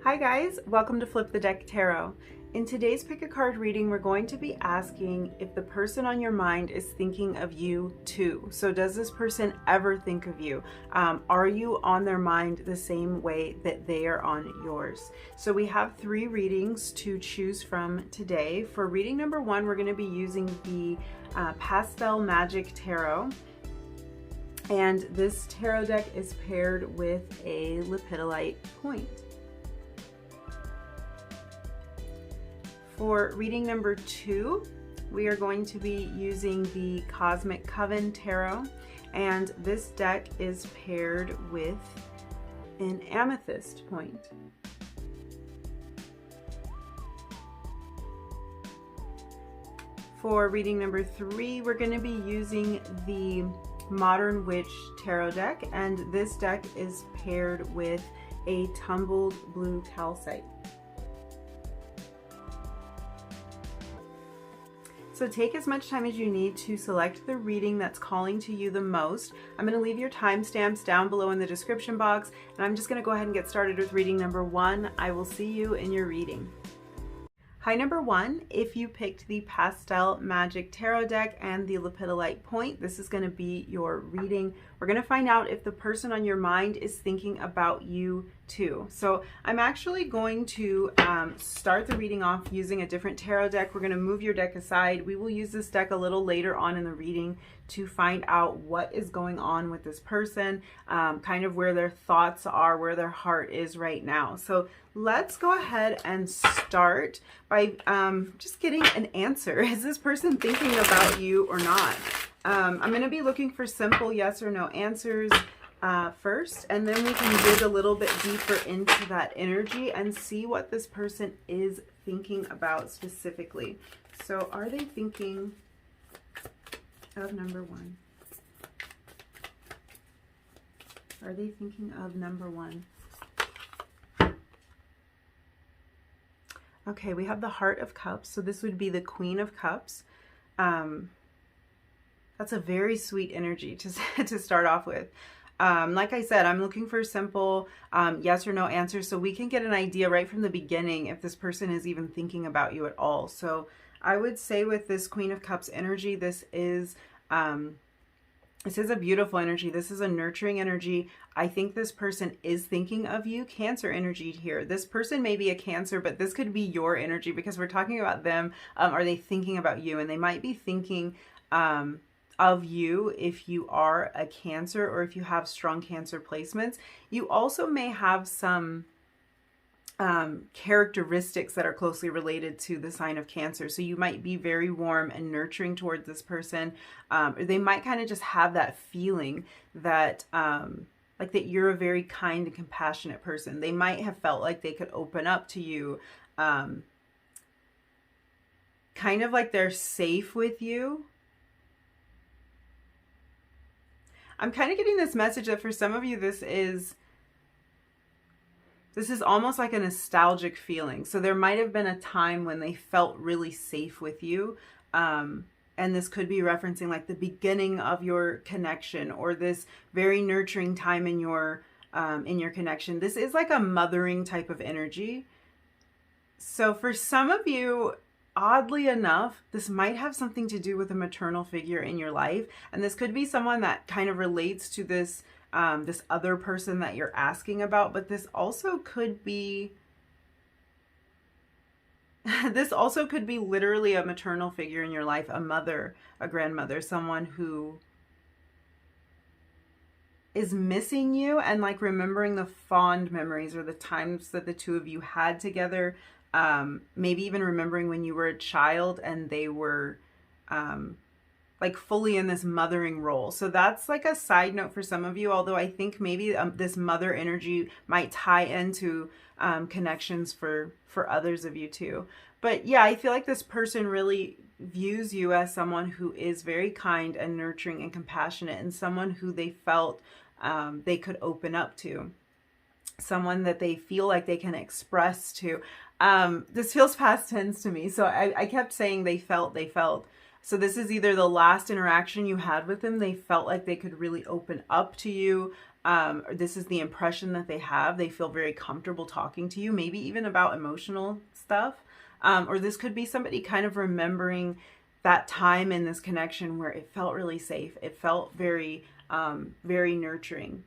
Hi guys, welcome to Flip the Deck Tarot. In today's pick a card reading, we're going to be asking if the person on your mind is thinking of you too. So does this person ever think of you? Are you on their mind the same way that they are on yours? So we have 3 readings to choose from today. For reading number 1, we're going to be using the Pastel Magic Tarot. And this tarot deck is paired with a lepidolite point. For reading number 2, we are going to be using the Cosmic Coven Tarot, and this deck is paired with an amethyst point. For reading number 3, we're going to be using the Modern Witch Tarot deck, and this deck is paired with a tumbled blue calcite. So take as much time as you need to select the reading that's calling to you the most. I'm going to leave your timestamps down below in the description box, and I'm just going to go ahead and get started with reading number 1. I will see you in your reading. Hi, number 1. If you picked the Pastel Magic Tarot deck and the lepidolite point, this is going to be your reading. We're going to find out if the person on your mind is thinking about you too. So I'm actually going to start the reading off using a different tarot deck. We're going to move your deck aside. We will use this deck a little later on in the reading to find out what is going on with this person, kind of where their thoughts are, where their heart is right now. So let's go ahead and start by just getting an answer. Is this person thinking about you or not? I'm going to be looking for simple yes or no answers first, and then we can dig a little bit deeper into that energy and see what this person is thinking about specifically. So are they thinking of number 1? Are they thinking of number 1? Okay, we have the Heart of Cups, so this would be the Queen of Cups. That's a very sweet energy to start off with. Like I said, I'm looking for simple yes or no answers so we can get an idea right from the beginning if this person is even thinking about you at all. So I would say with this Queen of Cups energy, this is a beautiful energy. This is a nurturing energy. I think this person is thinking of you. Cancer energy here. This person may be a Cancer, but this could be your energy because we're talking about them. Are they thinking about you? And they might be thinking of you if you are a Cancer or if you have strong Cancer placements. You also may have some characteristics that are closely related to the sign of Cancer. So you might be very warm and nurturing towards this person. Or they might kind of just have that feeling that like that you're a very kind and compassionate person. They might have felt like they could open up to you, kind of like they're safe with you. I'm kind of getting this message that for some of you, this is almost like a nostalgic feeling. So there might have been a time when they felt really safe with you. And this could be referencing like the beginning of your connection or this very nurturing time in your connection. This is like a mothering type of energy. So for some of you, oddly enough, this might have something to do with a maternal figure in your life. And this could be someone that kind of relates to this this other person that you're asking about, but this also could be literally a maternal figure in your life, a mother, a grandmother, someone who is missing you and like remembering the fond memories or the times that the two of you had together. Maybe even remembering when you were a child and they were like fully in this mothering role. So that's like a side note for some of you, although I think maybe this mother energy might tie into connections for others of you too. But yeah, I feel like this person really views you as someone who is very kind and nurturing and compassionate, and someone who they felt they could open up to, someone that they feel like they can express to. This feels past tense to me. So I kept saying they felt. So this is either the last interaction you had with them. They felt like they could really open up to you. This is the impression that they have. They feel very comfortable talking to you, maybe even about emotional stuff. Or this could be somebody kind of remembering that time in this connection where it felt really safe. It felt very, very nurturing.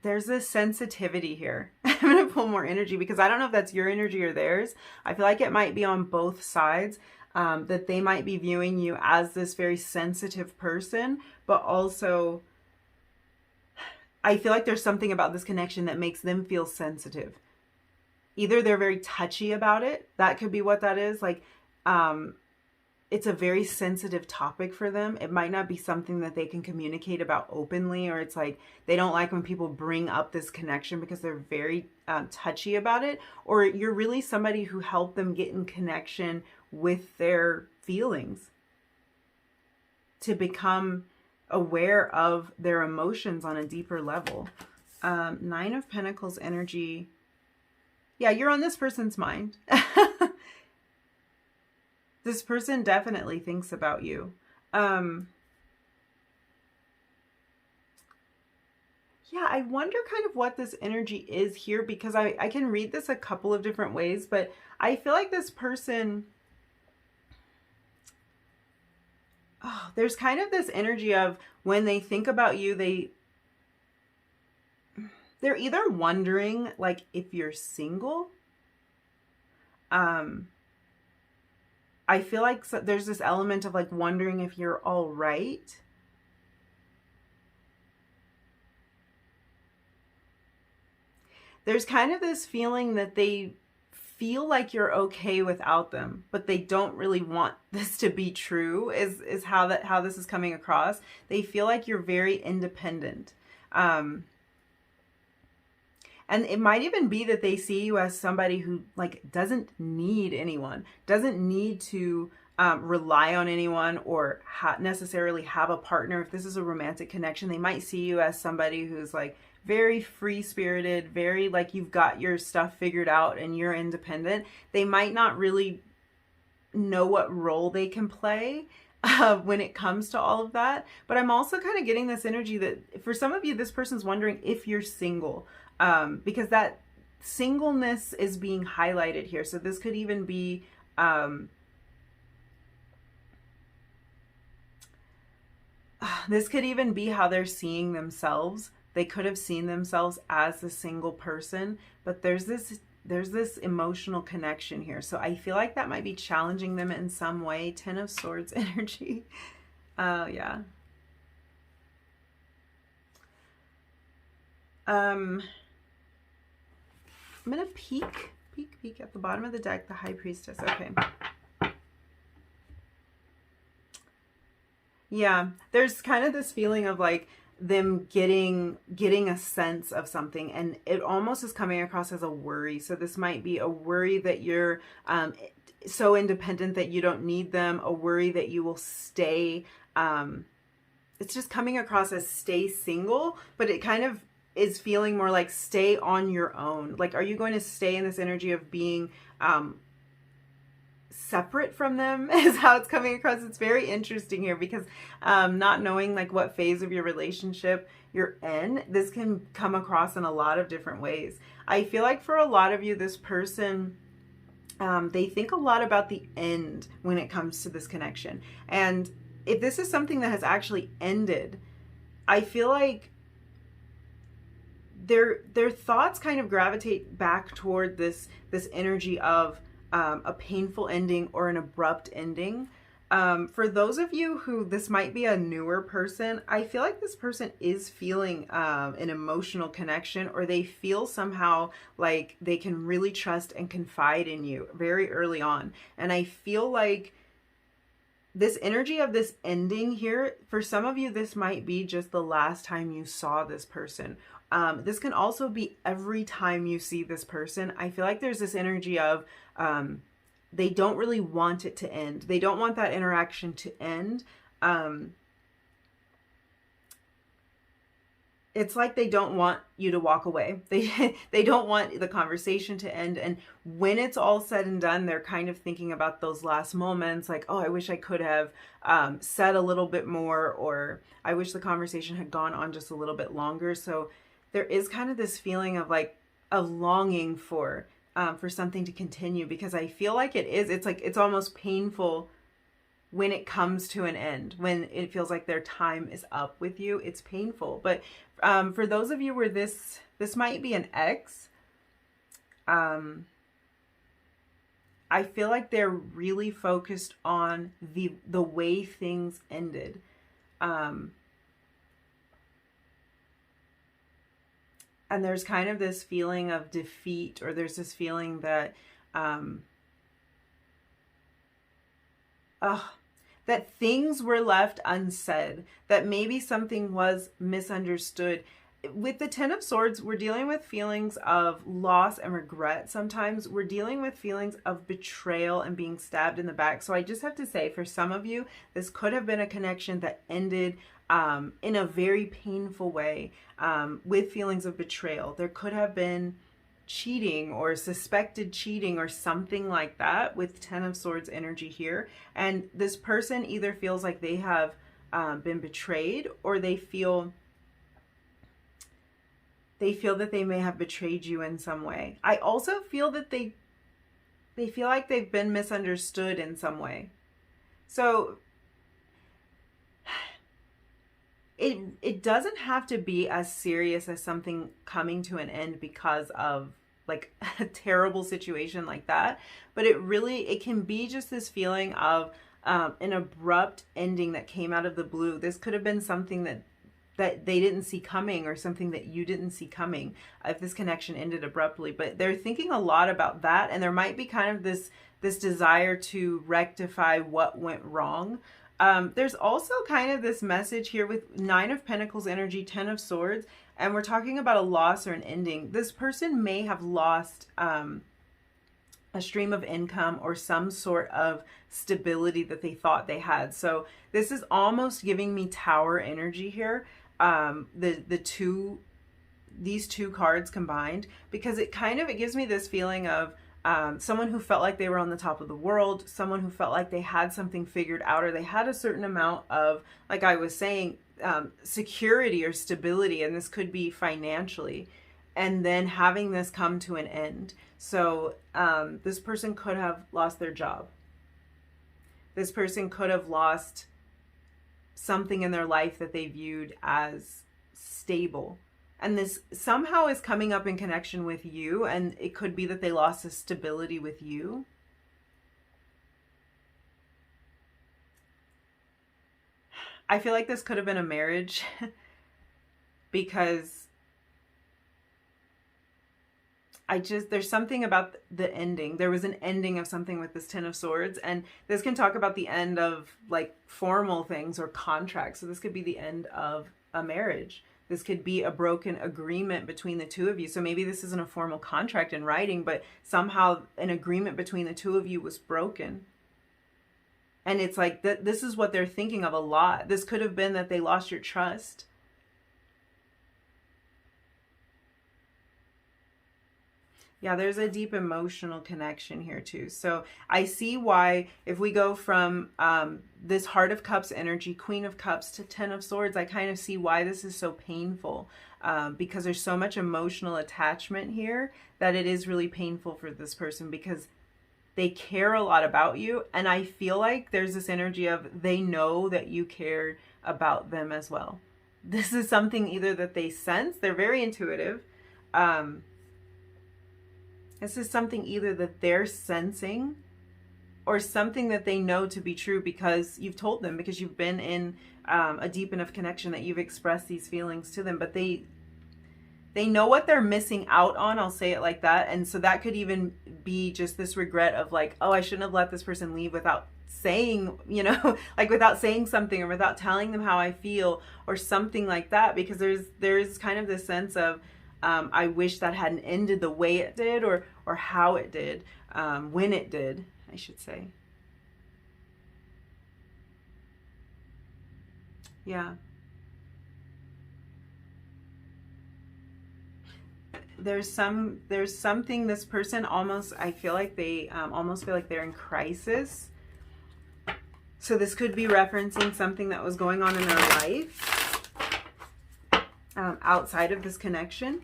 There's this sensitivity here. I'm going to pull more energy because I don't know if that's your energy or theirs. I feel like it might be on both sides, that they might be viewing you as this very sensitive person, but also I feel like there's something about this connection that makes them feel sensitive. Either they're very touchy about it. That could be what that is. Like, it's a very sensitive topic for them. It might not be something that they can communicate about openly, or it's like they don't like when people bring up this connection because they're very touchy about it, or you're really somebody who helped them get in connection with their feelings, to become aware of their emotions on a deeper level. Nine of Pentacles energy. Yeah, you're on this person's mind. This person definitely thinks about you. Yeah, I wonder kind of what this energy is here, because I can read this a couple of different ways, but I feel like this person, there's kind of this energy of when they think about you, they're either wondering like if you're single. I feel like there's this element of like wondering if you're all right. There's kind of this feeling that they feel like you're okay without them, but they don't really want this to be true, is how this is coming across. They feel like you're very independent. And it might even be that they see you as somebody who like doesn't need anyone, doesn't need to rely on anyone, or necessarily have a partner. If this is a romantic connection, they might see you as somebody who's like very free-spirited, very like you've got your stuff figured out and you're independent. They might not really know what role they can play when it comes to all of that. But I'm also kind of getting this energy that for some of you, this person's wondering if you're single. Because that singleness is being highlighted here. So this could even be, this could even be how they're seeing themselves. They could have seen themselves as a single person, but there's this emotional connection here. So I feel like that might be challenging them in some way. Ten of Swords energy. Yeah. I'm going to peek at the bottom of the deck, the High Priestess. Okay. Yeah, there's kind of this feeling of like them getting a sense of something, and it almost is coming across as a worry. So this might be a worry that you're so independent that you don't need them, a worry that you will stay. It's just coming across as stay single, but it kind of is feeling more like stay on your own. Like, are you going to stay in this energy of being separate from them is how it's coming across. It's very interesting here because not knowing like what phase of your relationship you're in, this can come across in a lot of different ways. I feel like for a lot of you, this person, they think a lot about the end when it comes to this connection. And if this is something that has actually ended, I feel like their thoughts kind of gravitate back toward this energy of a painful ending or an abrupt ending. For those of you who this might be a newer person, I feel like this person is feeling an emotional connection, or they feel somehow like they can really trust and confide in you very early on. And I feel like this energy of this ending here, for some of you, this might be just the last time you saw this person. This can also be every time you see this person. I feel like there's this energy of they don't really want it to end. They don't want that interaction to end. it's like they don't want you to walk away. They don't want the conversation to end. And when it's all said and done, they're kind of thinking about those last moments, like, oh, I wish I could have said a little bit more, or I wish the conversation had gone on just a little bit longer. So there is kind of this feeling of like a longing for something to continue, because I feel like it's like it's almost painful when it comes to an end, when it feels like their time is up with you. It's painful. But for those of you where this might be an ex, I feel like they're really focused on the way things ended. And there's kind of this feeling of defeat, or there's this feeling that that things were left unsaid, that maybe something was misunderstood. With the Ten of Swords, we're dealing with feelings of loss and regret. Sometimes we're dealing with feelings of betrayal and being stabbed in the back. So I just have to say, for some of you, this could have been a connection that ended in a very painful way, with feelings of betrayal. There could have been cheating or suspected cheating or something like that with Ten of Swords energy here. And this person either feels like they have been betrayed, or they feel that they may have betrayed you in some way. I also feel that they feel like they've been misunderstood in some way. So it doesn't have to be as serious as something coming to an end because of like a terrible situation like that, but it can be just this feeling of an abrupt ending that came out of the blue. This could have been something that they didn't see coming, or something that you didn't see coming, if this connection ended abruptly. But they're thinking a lot about that, and there might be kind of this desire to rectify what went wrong. There's also kind of this message here with Nine of Pentacles energy, Ten of Swords, and we're talking about a loss or an ending. This person may have lost a stream of income or some sort of stability that they thought they had. So this is almost giving me Tower energy here. These two cards combined, because it gives me this feeling of someone who felt like they were on the top of the world, someone who felt like they had something figured out, or they had a certain amount of, like I was saying, security or stability, and this could be financially, and then having this come to an end. So this person could have lost their job. This person could have lost something in their life that they viewed as stable. And this somehow is coming up in connection with you, and it could be that they lost the stability with you. I feel like this could have been a marriage because there's something about the ending. There was an ending of something with this Ten of Swords, and this can talk about the end of like formal things or contracts. So this could be the end of a marriage. This could be a broken agreement between the two of you. So maybe this isn't a formal contract in writing, but somehow an agreement between the two of you was broken. And it's like this is what they're thinking of a lot. This could have been that they lost your trust. Yeah, there's a deep emotional connection here too. So I see why, if we go from this Heart of Cups energy, Queen of Cups, to Ten of Swords, I kind of see why this is so painful, because there's so much emotional attachment here that it is really painful for this person, because they care a lot about you. And I feel like there's this energy of they know that you care about them as well. This is something either that they sense, they're very intuitive. This is something either that they're sensing, or something that they know to be true because you've told them, because you've been in a deep enough connection that you've expressed these feelings to them. But they know what they're missing out on, I'll say it like that. And so that could even be just this regret of like, oh, I shouldn't have let this person leave without saying, you know, like without saying something, or without telling them how I feel, or something like that. Because there's kind of this sense of, I wish that hadn't ended the way it did, or how it did, when it did, I should say. Yeah. there's something, this person almost, I feel like they almost feel like they're in crisis. So this could be referencing something that was going on in their life outside of this connection.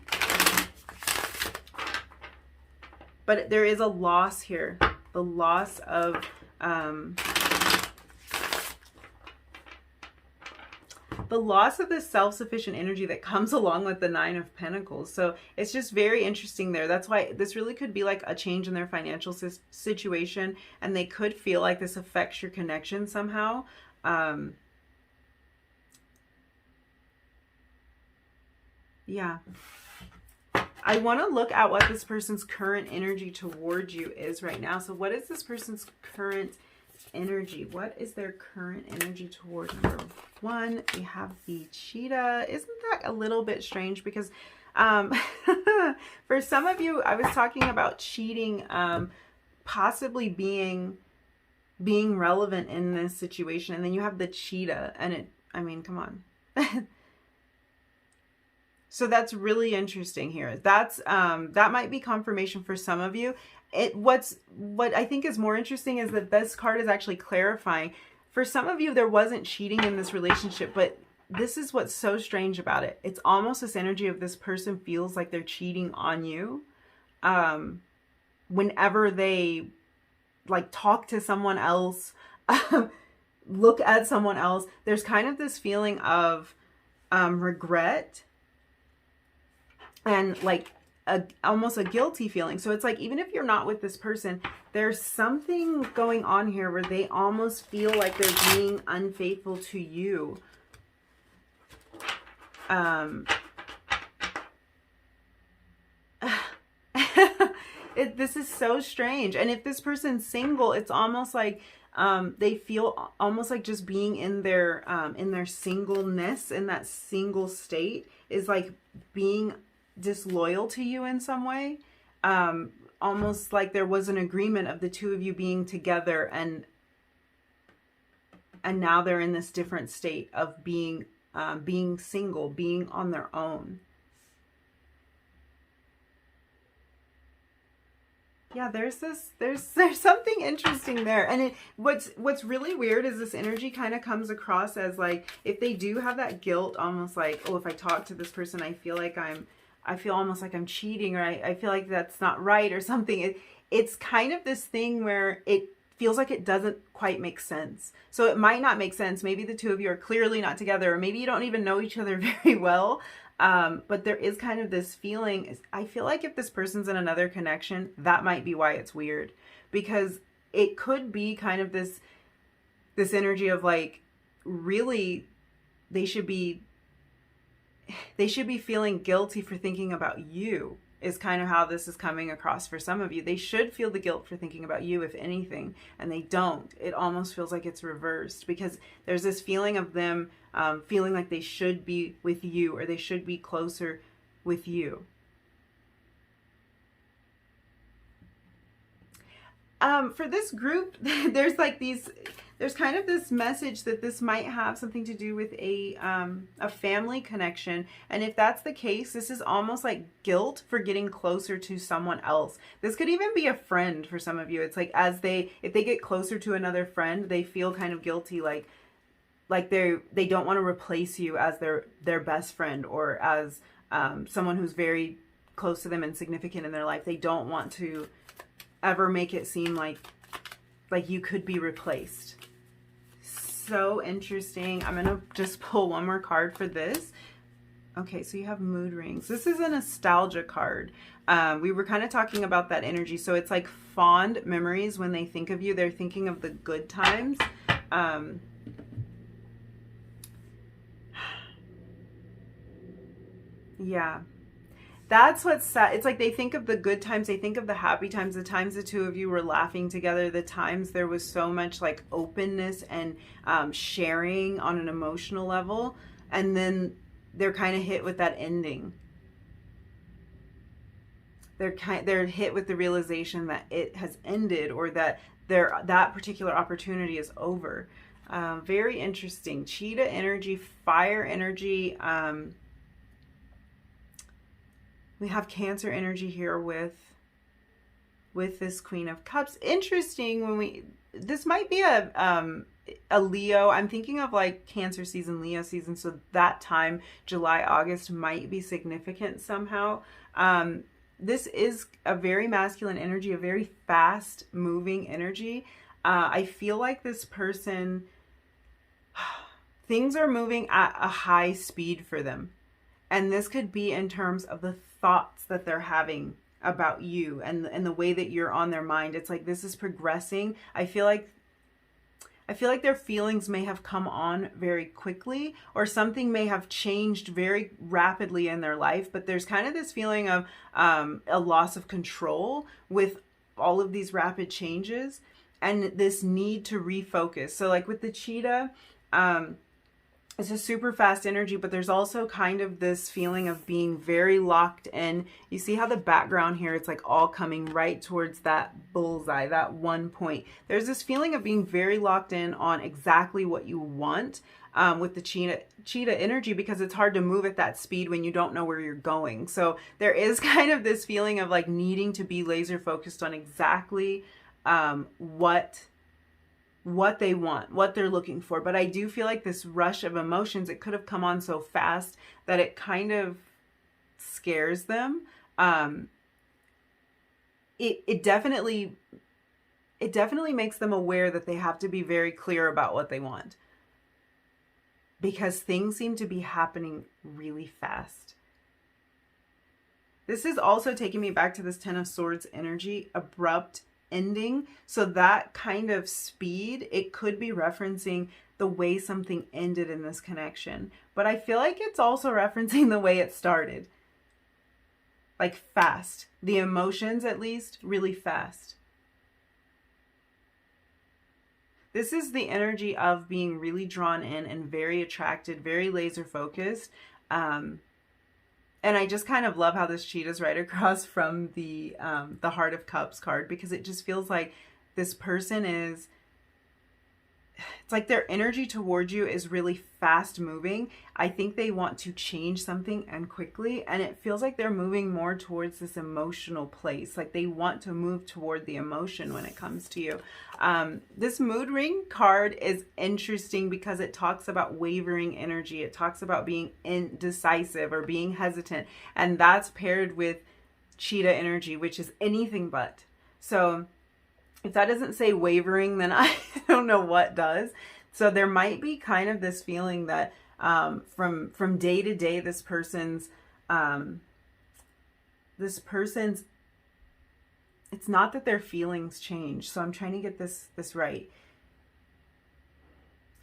But there is a loss here. The loss of this self-sufficient energy that comes along with the Nine of Pentacles. So it's just very interesting there. That's why this really could be like a change in their financial situation, and they could feel like this affects your connection somehow. Yeah. I want to look at what this person's current energy towards you is right now. So what is this person's current energy? What is their current energy towards number one? We have the cheetah. Isn't that a little bit strange? Because for some of you, I was talking about cheating possibly being relevant in this situation. And then you have the cheetah, and I mean, come on. So that's really interesting here. That's that might be confirmation for some of you. What I think is more interesting is that this card is actually clarifying. For some of you, there wasn't cheating in this relationship, but this is what's so strange about it. It's almost this energy of this person feels like they're cheating on you. Whenever they like talk to someone else, look at someone else, there's kind of this feeling of regret and like almost a guilty feeling. So it's like, even if you're not with this person, there's something going on here where they almost feel like they're being unfaithful to you. This is so strange. And if this person's single, it's almost like they feel almost like just being in their singleness, in that single state, is like being disloyal to you in some way. Almost like there was an agreement of the two of you being together, and now they're in this different state of being single, being on their own. Yeah, there's something interesting there. And what's really weird is this energy kind of comes across as like, if they do have that guilt, almost like, oh, if I talk to this person, I feel almost like I'm cheating, or I feel like that's not right or something. It's kind of this thing where it feels like it doesn't quite make sense. So it might not make sense. Maybe the two of you are clearly not together, or maybe you don't even know each other very well. But there is kind of this feeling. I feel like if this person's in another connection, that might be why it's weird, because it could be kind of this energy of like, really, they should be feeling guilty for thinking about you, is kind of how this is coming across for some of you. They should feel the guilt for thinking about you, if anything, and they don't. It almost feels like it's reversed, because there's this feeling of them feeling like they should be with you, or they should be closer with you. For this group, there's kind of this message that this might have something to do with a family connection. And if that's the case, this is almost like guilt for getting closer to someone else. This could even be a friend for some of you. It's like, if they get closer to another friend, they feel kind of guilty, like they don't want to replace you as their best friend, or as someone who's very close to them and significant in their life. They don't want to ever make it seem like you could be replaced. So interesting. I'm going to just pull one more card for this. Okay, so you have mood rings. This is a nostalgia card. We were kind of talking about that energy. So it's like fond memories. When they think of you, they're thinking of the good times. Yeah. That's what's sad. It's like they think of the good times. They think of the happy times, the times the two of you were laughing together, the times there was so much like openness and sharing on an emotional level. And then they're kind of hit with that ending. They're hit with the realization that it has ended, or that that particular opportunity is over. Very interesting. Cheetah energy, fire energy. We have Cancer energy here with this Queen of Cups. Interesting when this might be a Leo. I'm thinking of like Cancer season, Leo season. So that time, July, August might be significant somehow. This is a very masculine energy, a very fast moving energy. I feel like this person, things are moving at a high speed for them. And this could be in terms of the thoughts that they're having about you and the way that you're on their mind. It's like this is progressing. I feel like their feelings may have come on very quickly, or something may have changed very rapidly in their life, but there's kind of this feeling of a loss of control with all of these rapid changes and this need to refocus. So like with the cheetah, it's a super fast energy, but there's also kind of this feeling of being very locked in. You see how the background here, it's like all coming right towards that bullseye, that one point. There's this feeling of being very locked in on exactly what you want with the cheetah energy, because it's hard to move at that speed when you don't know where you're going. So there is kind of this feeling of like needing to be laser focused on exactly what they want, what they're looking for. But I do feel like this rush of emotions, it could have come on so fast that it kind of scares them. It definitely makes them aware that they have to be very clear about what they want, because things seem to be happening really fast. This is also taking me back to this Ten of Swords energy, abrupt ending. So that kind of speed, it could be referencing the way something ended in this connection, but I feel like it's also referencing the way it started, like fast, the emotions at least really fast. This is the energy of being really drawn in and very attracted, very laser focused. And I just kind of love how this cheetah's right across from the Heart of Cups card, because it just feels like this person is, it's like their energy towards you is really fast moving. I think they want to change something and quickly, and it feels like they're moving more towards this emotional place. Like they want to move toward the emotion when it comes to you. This mood ring card is interesting because it talks about wavering energy. It talks about being indecisive or being hesitant, and that's paired with cheetah energy, which is anything but. So if that doesn't say wavering, then I don't know what does. So there might be kind of this feeling that from day to day, this person's, it's not that their feelings change. So I'm trying to get this right.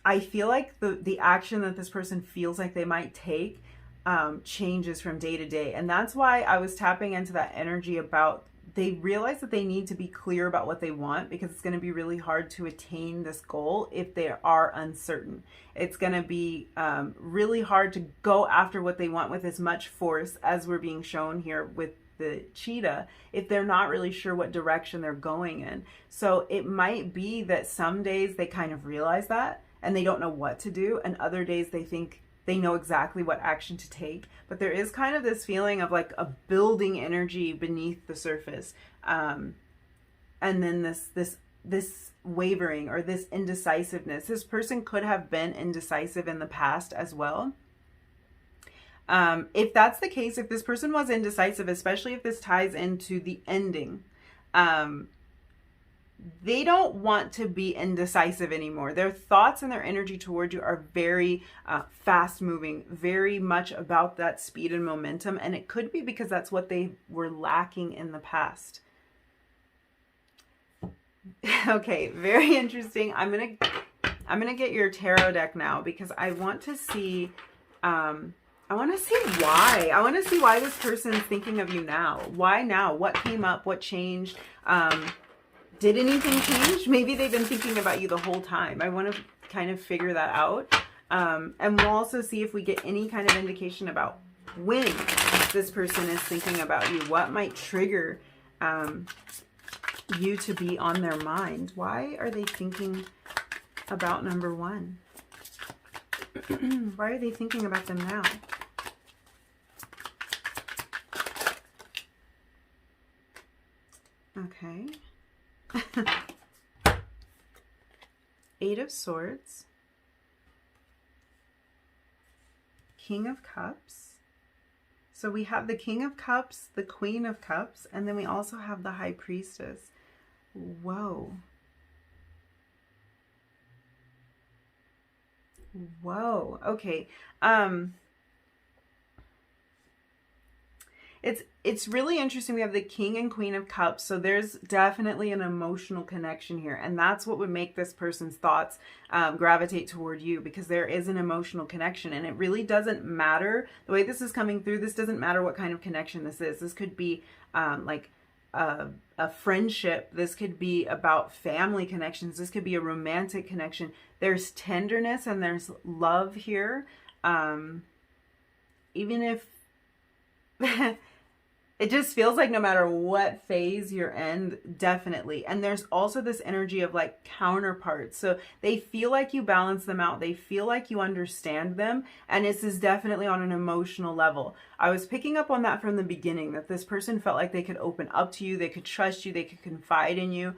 I feel like the action that this person feels like they might take changes from day to day. And that's why I was tapping into that energy about they realize that they need to be clear about what they want, because it's going to be really hard to attain this goal if they are uncertain. It's going to be really hard to go after what they want with as much force as we're being shown here with the cheetah if they're not really sure what direction they're going in. So it might be that some days they kind of realize that and they don't know what to do, and other days they think they know exactly what action to take. But there is kind of this feeling of like a building energy beneath the surface. And then this wavering or this indecisiveness. This person could have been indecisive in the past as well. If that's the case, if this person was indecisive, especially if this ties into the ending, they don't want to be indecisive anymore. Their thoughts and their energy towards you are very fast moving, very much about that speed and momentum. And it could be because that's what they were lacking in the past. Okay, very interesting. I'm gonna get your tarot deck now, because I want to see why. I want to see why this person is thinking of you now. Why now? What came up? What changed? Did anything change? Maybe they've been thinking about you the whole time. I want to kind of figure that out. And we'll also see if we get any kind of indication about when this person is thinking about you. What might trigger you to be on their mind? Why are they thinking about number one? Why are they thinking about them now? Okay. Eight of Swords. King of Cups. So we have the King of Cups, the Queen of Cups, and then we also have the High Priestess. Whoa. Whoa. Okay. It's really interesting. We have the King and Queen of Cups, so there's definitely an emotional connection here, and that's what would make this person's thoughts gravitate toward you, because there is an emotional connection, and it really doesn't matter the way this is coming through. This doesn't matter what kind of connection this is. This could be like a friendship. This could be about family connections. This could be a romantic connection. There's tenderness and there's love here. Even if it just feels like no matter what phase you're in, definitely. And there's also this energy of like counterparts. So they feel like you balance them out. They feel like you understand them. And this is definitely on an emotional level. I was picking up on that from the beginning, that this person felt like they could open up to you. They could trust you. They could confide in you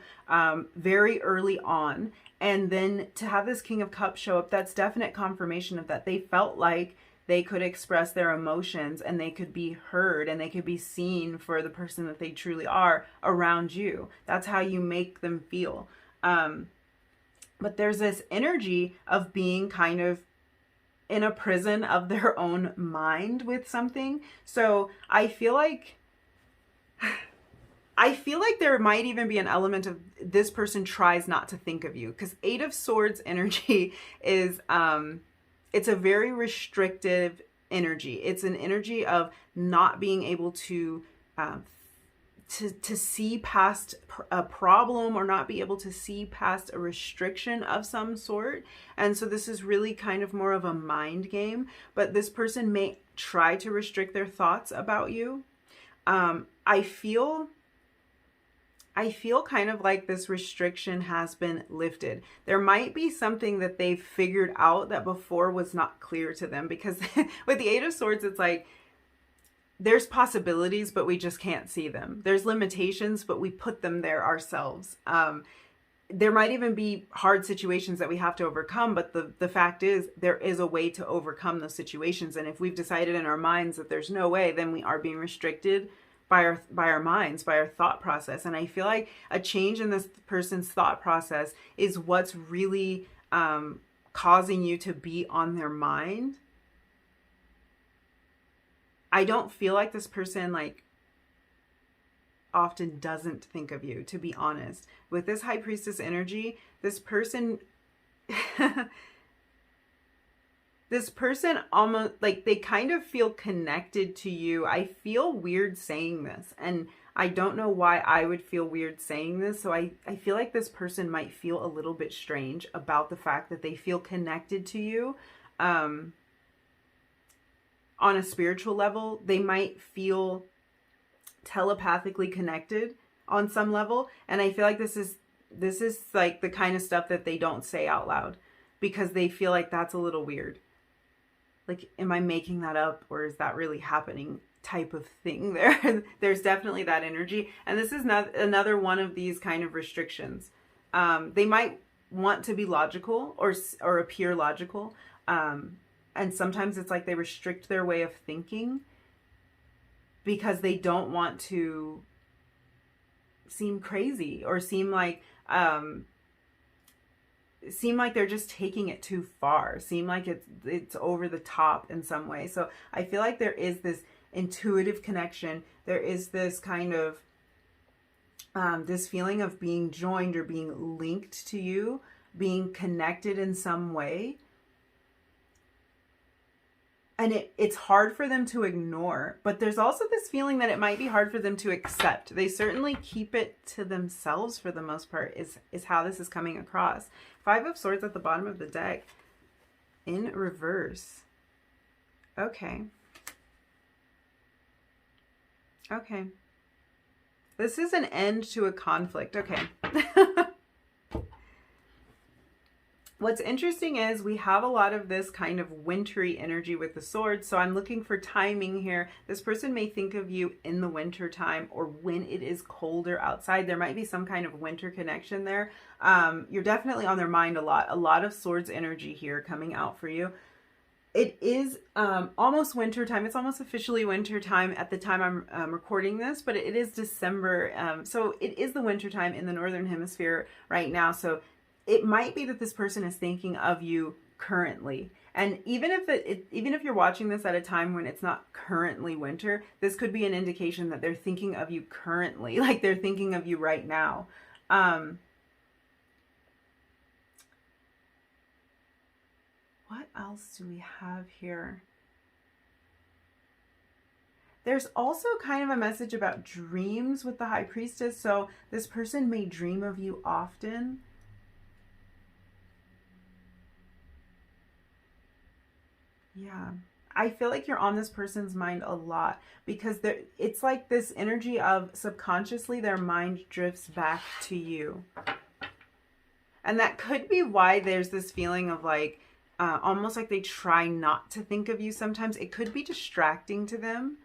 very early on. And then to have this King of Cups show up, that's definite confirmation of that. They felt like they could express their emotions and they could be heard and they could be seen for the person that they truly are around you. That's how you make them feel. But there's this energy of being kind of in a prison of their own mind with something. So I feel like there might even be an element of this person tries not to think of you, because Eight of Swords energy is it's a very restrictive energy. It's an energy of not being able to see past a problem, or not be able to see past a restriction of some sort. And so this is really kind of more of a mind game, but this person may try to restrict their thoughts about you. I feel kind of like this restriction has been lifted. There might be something that they've figured out that before was not clear to them, because with the Eight of Swords, it's like there's possibilities, but we just can't see them. There's limitations, but we put them there ourselves. There might even be hard situations that we have to overcome, but the fact is there is a way to overcome those situations. And if we've decided in our minds that there's no way, then we are being restricted by our minds, by our thought process. And I feel like a change in this person's thought process is what's really causing you to be on their mind. I don't feel like this person like often doesn't think of you, to be honest. With this High Priestess energy, this person this person almost like they kind of feel connected to you. I feel weird saying this, and I don't know why I would feel weird saying this. So I feel like this person might feel a little bit strange about the fact that they feel connected to you. On a spiritual level, they might feel telepathically connected on some level. And I feel like this is like the kind of stuff that they don't say out loud, because they feel like that's a little weird. Like, am I making that up, or is that really happening type of thing there? There's definitely that energy. And this is not another one of these kind of restrictions. They might want to be logical or appear logical. And sometimes it's like they restrict their way of thinking because they don't want to seem crazy or seem like they're just taking it too far, seem like it's over the top in some way. So I feel like there is this intuitive connection. There is this kind of this feeling of being joined or being linked to you, being connected in some way. And it's hard for them to ignore, but there's also this feeling that it might be hard for them to accept. They certainly keep it to themselves for the most part, is how this is coming across. Five of Swords at the bottom of the deck in reverse. Okay. Okay. This is an end to a conflict. Okay. What's interesting is we have a lot of this kind of wintry energy with the sword. So I'm looking for timing here. This person may think of you in the winter time or when it is colder outside. There might be some kind of winter connection there. You're definitely on their mind a lot. A lot of swords energy here coming out for you. It is almost winter time. It's almost officially winter time at the time I'm recording this, but it is December. So it is the winter time in the Northern Hemisphere right now. So it might be that this person is thinking of you currently. And even if you're watching this at a time when it's not currently winter, this could be an indication that they're thinking of you currently, like they're thinking of you right now. What else do we have here? There's also kind of a message about dreams with the High Priestess. So this person may dream of you often. Yeah, I feel like you're on this person's mind a lot because it's like this energy of subconsciously their mind drifts back to you. And that could be why there's this feeling of like, almost like they try not to think of you sometimes. It could be distracting to them.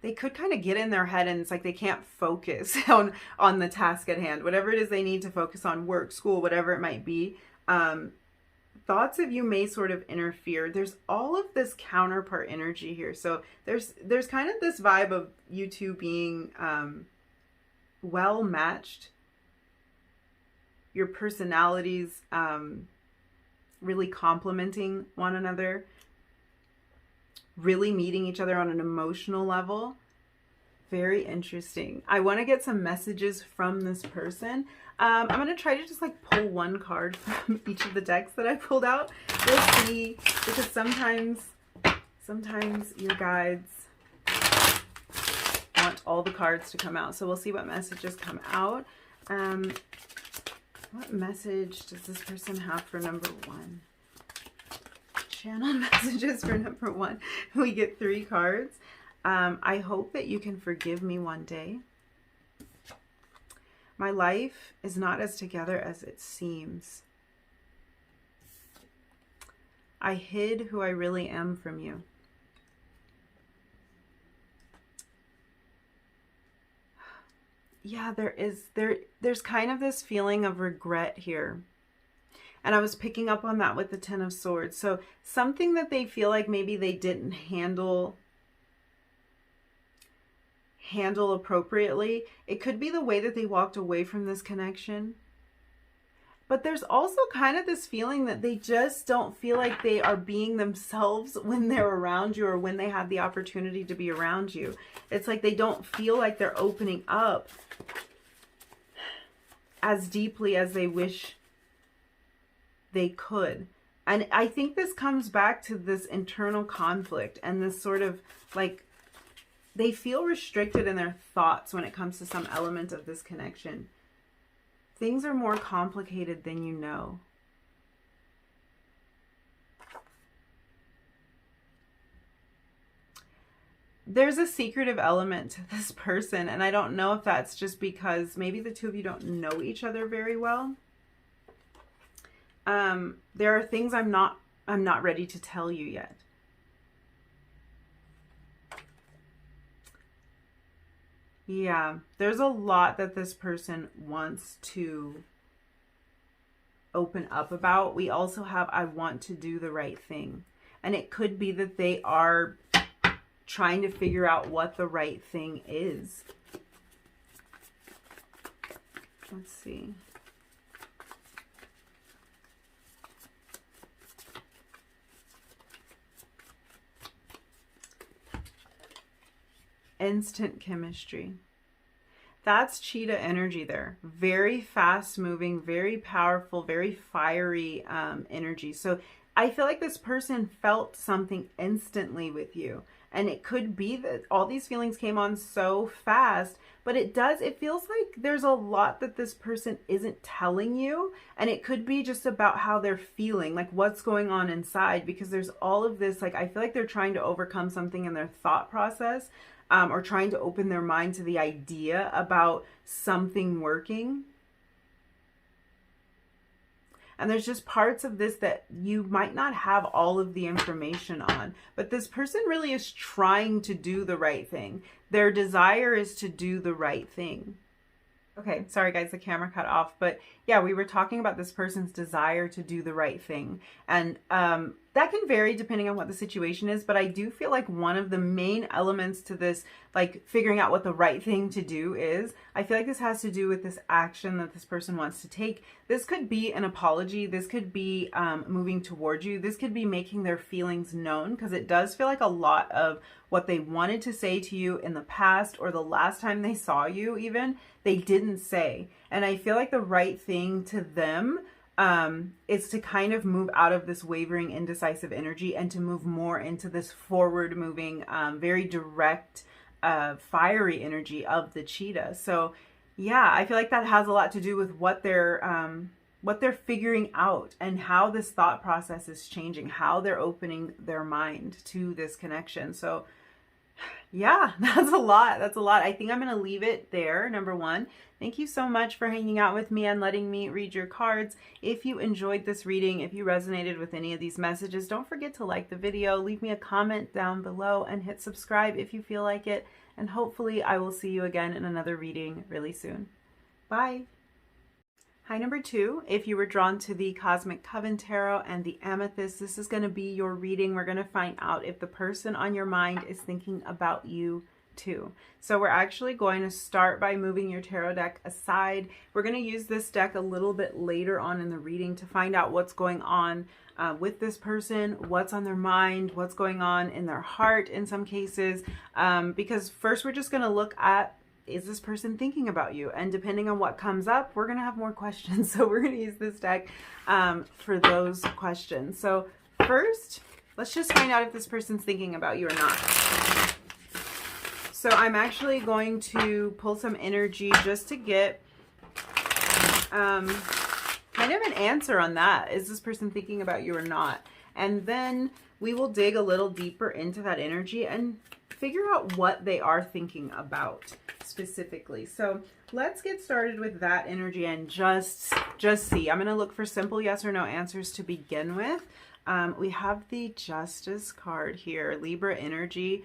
They could kind of get in their head and it's like they can't focus on the task at hand. Whatever it is they need to focus on, work, school, whatever it might be. Thoughts of you may sort of interfere. There's all of this counterpart energy here. So there's kind of this vibe of you two being well matched. Your personalities really complementing one another. Really meeting each other on an emotional level. Very interesting. I want to get some messages from this person. I'm going to try to just like pull one card from each of the decks that I pulled out. We'll see, because sometimes your guides want all the cards to come out. So we'll see what messages come out. What message does this person have for number one? Channel messages for number one. We get 3 cards. I hope that you can forgive me one day. My life is not as together as it seems. I hid who I really am from you. Yeah, there's kind of this feeling of regret here. And I was picking up on that with the Ten of Swords. So something that they feel like maybe they didn't handle appropriately. It could be the way that they walked away from this connection. But there's also kind of this feeling that they just don't feel like they are being themselves when they're around you or when they have the opportunity to be around you. It's like they don't feel like they're opening up as deeply as they wish they could. And I think this comes back to this internal conflict and this sort of like, they feel restricted in their thoughts when it comes to some element of this connection. Things are more complicated than you know. There's a secretive element to this person, and I don't know if that's just because maybe the two of you don't know each other very well. There are things I'm not ready to tell you yet. Yeah, there's a lot that this person wants to open up about. We also have, I want to do the right thing. And it could be that they are trying to figure out what the right thing is. Let's see. Instant chemistry. That's cheetah energy there. Very fast moving, very powerful, very fiery energy. So I feel like this person felt something instantly with you. And it could be that all these feelings came on so fast, but it feels like there's a lot that this person isn't telling you. And it could be just about how they're feeling, like what's going on inside, because there's all of this, like, I feel like they're trying to overcome something in their thought process. Or trying to open their mind to the idea about something working. And there's just parts of this that you might not have all of the information on, but this person really is trying to do the right thing. Their desire is to do the right thing. Okay, sorry guys, the camera cut off, but yeah, we were talking about this person's desire to do the right thing. And that can vary depending on what the situation is, but I do feel like one of the main elements to this, like figuring out what the right thing to do is, I feel like this has to do with this action that this person wants to take. This could be an apology, this could be moving towards you, this could be making their feelings known, because it does feel like a lot of what they wanted to say to you in the past or the last time they saw you even, they didn't say. And I feel like the right thing to them is to kind of move out of this wavering, indecisive energy and to move more into this forward moving, very direct, fiery energy of the cheetah. So yeah, I feel like that has a lot to do with what they're figuring out and how this thought process is changing, how they're opening their mind to this connection. So yeah, that's a lot. That's a lot. I think I'm going to leave it there. Number one, thank you so much for hanging out with me and letting me read your cards. If you enjoyed this reading, if you resonated with any of these messages, don't forget to like the video, leave me a comment down below, and hit subscribe if you feel like it. And hopefully I will see you again in another reading really soon. Bye. Hi, number two, if you were drawn to the Cosmic Coven Tarot and the Amethyst, this is going to be your reading. We're going to find out if the person on your mind is thinking about you too. So we're actually going to start by moving your tarot deck aside. We're going to use this deck a little bit later on in the reading to find out what's going on with this person, what's on their mind, what's going on in their heart in some cases, because first we're just going to look at, is this person thinking about you? And depending on what comes up, we're going to have more questions. So we're going to use this deck for those questions. So first, let's just find out if this person's thinking about you or not. So I'm actually going to pull some energy just to get kind of an answer on that. Is this person thinking about you or not? And then we will dig a little deeper into that energy and figure out what they are thinking about specifically. So let's get started with that energy and just see. I'm going to look for simple yes or no answers to begin with. We have the Justice card here, Libra energy.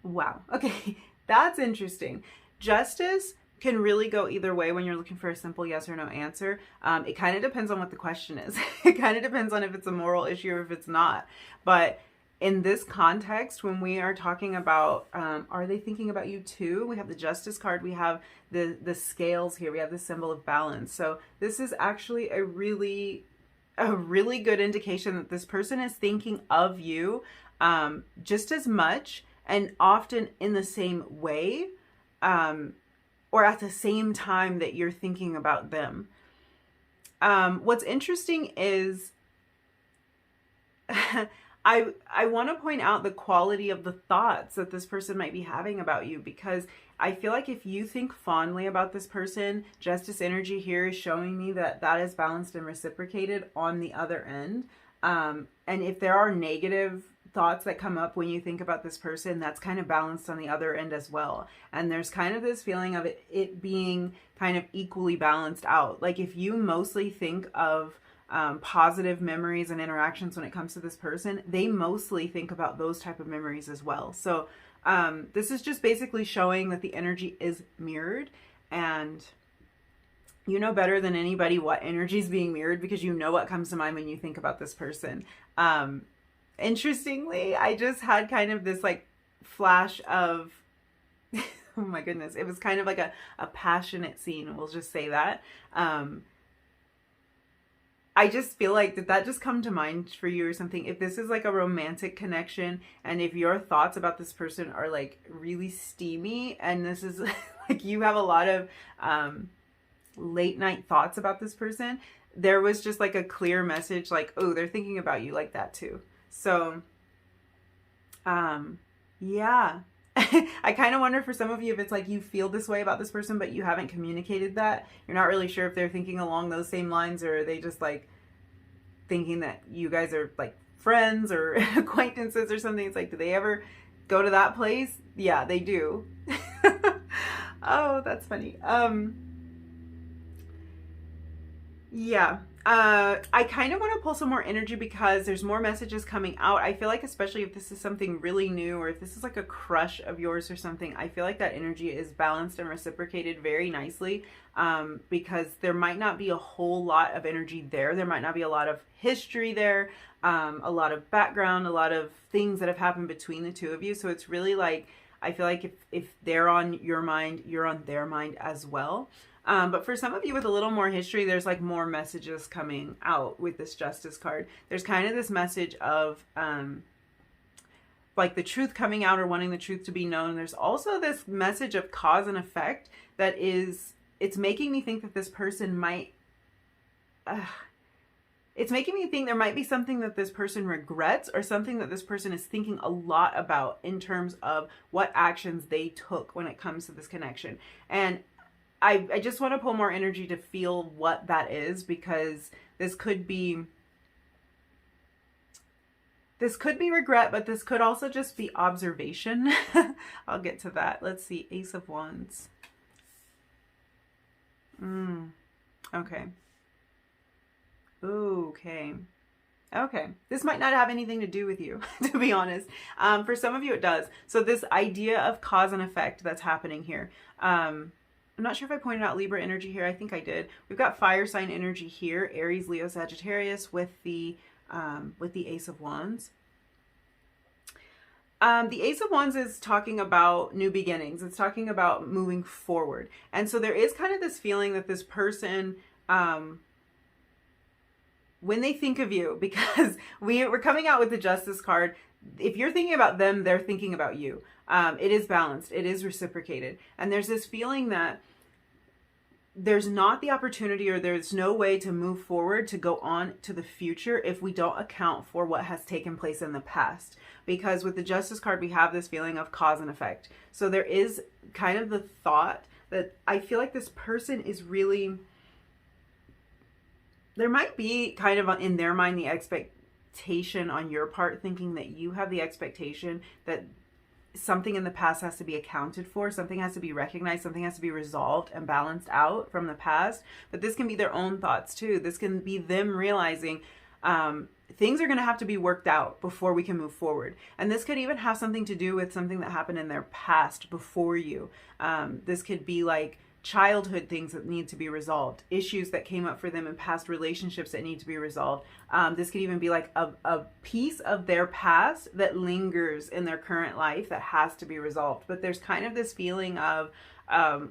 Wow. Okay, that's interesting. Justice can really go either way when you're looking for a simple yes or no answer. It kind of depends on what the question is. It kind of depends on if it's a moral issue or if it's not. But in this context, when we are talking about, are they thinking about you too? We have the Justice card, we have the scales here, we have the symbol of balance. So this is actually a really good indication that this person is thinking of you just as much and often in the same way, or at the same time that you're thinking about them. What's interesting is I want to point out the quality of the thoughts that this person might be having about you, because I feel like if you think fondly about this person, Justice energy here is showing me that that is balanced and reciprocated on the other end. And if there are negative thoughts that come up when you think about this person, that's kind of balanced on the other end as well. And there's kind of this feeling of it being kind of equally balanced out. Like if you mostly think of positive memories and interactions when it comes to this person, they mostly think about those type of memories as well. So this is just basically showing that the energy is mirrored, and you know better than anybody what energy is being mirrored because you know what comes to mind when you think about this person. Interestingly, I just had kind of this like flash of oh my goodness, it was kind of like a passionate scene, we'll just say that. I just feel like, did that just come to mind for you or something? If this is like a romantic connection and if your thoughts about this person are like really steamy and this is like you have a lot of late night thoughts about this person, there was just like a clear message like, oh, they're thinking about you like that too. So, yeah. I kind of wonder for some of you if it's like you feel this way about this person, but you haven't communicated that. You're not really sure if they're thinking along those same lines, or are they just like thinking that you guys are like friends or acquaintances or something. It's like, do they ever go to that place? Yeah, they do. Oh, that's funny. Yeah. I kind of want to pull some more energy because there's more messages coming out. I feel like, especially if this is something really new or if this is like a crush of yours or something, I feel like that energy is balanced and reciprocated very nicely, because there might not be a whole lot of energy there. There might not be a lot of history there, a lot of background, a lot of things that have happened between the two of you. So it's really like, I feel like if they're on your mind, you're on their mind as well. But for some of you with a little more history, there's like more messages coming out with this Justice card. There's kind of this message of like the truth coming out or wanting the truth to be known. There's also this message of cause and effect that is, it's making me think that this person might, it's making me think there might be something that this person regrets or something that this person is thinking a lot about in terms of what actions they took when it comes to this connection. And I just want to pull more energy to feel what that is, because this could be regret, but this could also just be observation. I'll get to that. Let's see. Ace of Wands. Okay. Okay. Okay. This might not have anything to do with you, to be honest. For some of you, it does. So this idea of cause and effect that's happening here. I'm not sure if I pointed out Libra energy here. I think I did. We've got fire sign energy here, Aries, Leo, Sagittarius, with the Ace of Wands. The Ace of Wands is talking about new beginnings. It's talking about moving forward. And so there is kind of this feeling that this person, when they think of you, because we're coming out with the Justice card, if you're thinking about them, they're thinking about you. It is balanced. It is reciprocated. And there's this feeling that there's not the opportunity, or there's no way to move forward, to go on to the future, if we don't account for what has taken place in the past. Because with the Justice card, we have this feeling of cause and effect. So there is kind of the thought that I feel like this person is really, there might be kind of in their mind the expectation on your part, thinking that you have the expectation that something in the past has to be accounted for, something has to be recognized, something has to be resolved and balanced out from the past. But this can be their own thoughts too. This can be them realizing things are going to have to be worked out before we can move forward. And this could even have something to do with something that happened in their past before you. This could be like childhood things that need to be resolved, issues that came up for them in past relationships that need to be resolved. This could even be like a piece of their past that lingers in their current life that has to be resolved. But there's kind of this feeling of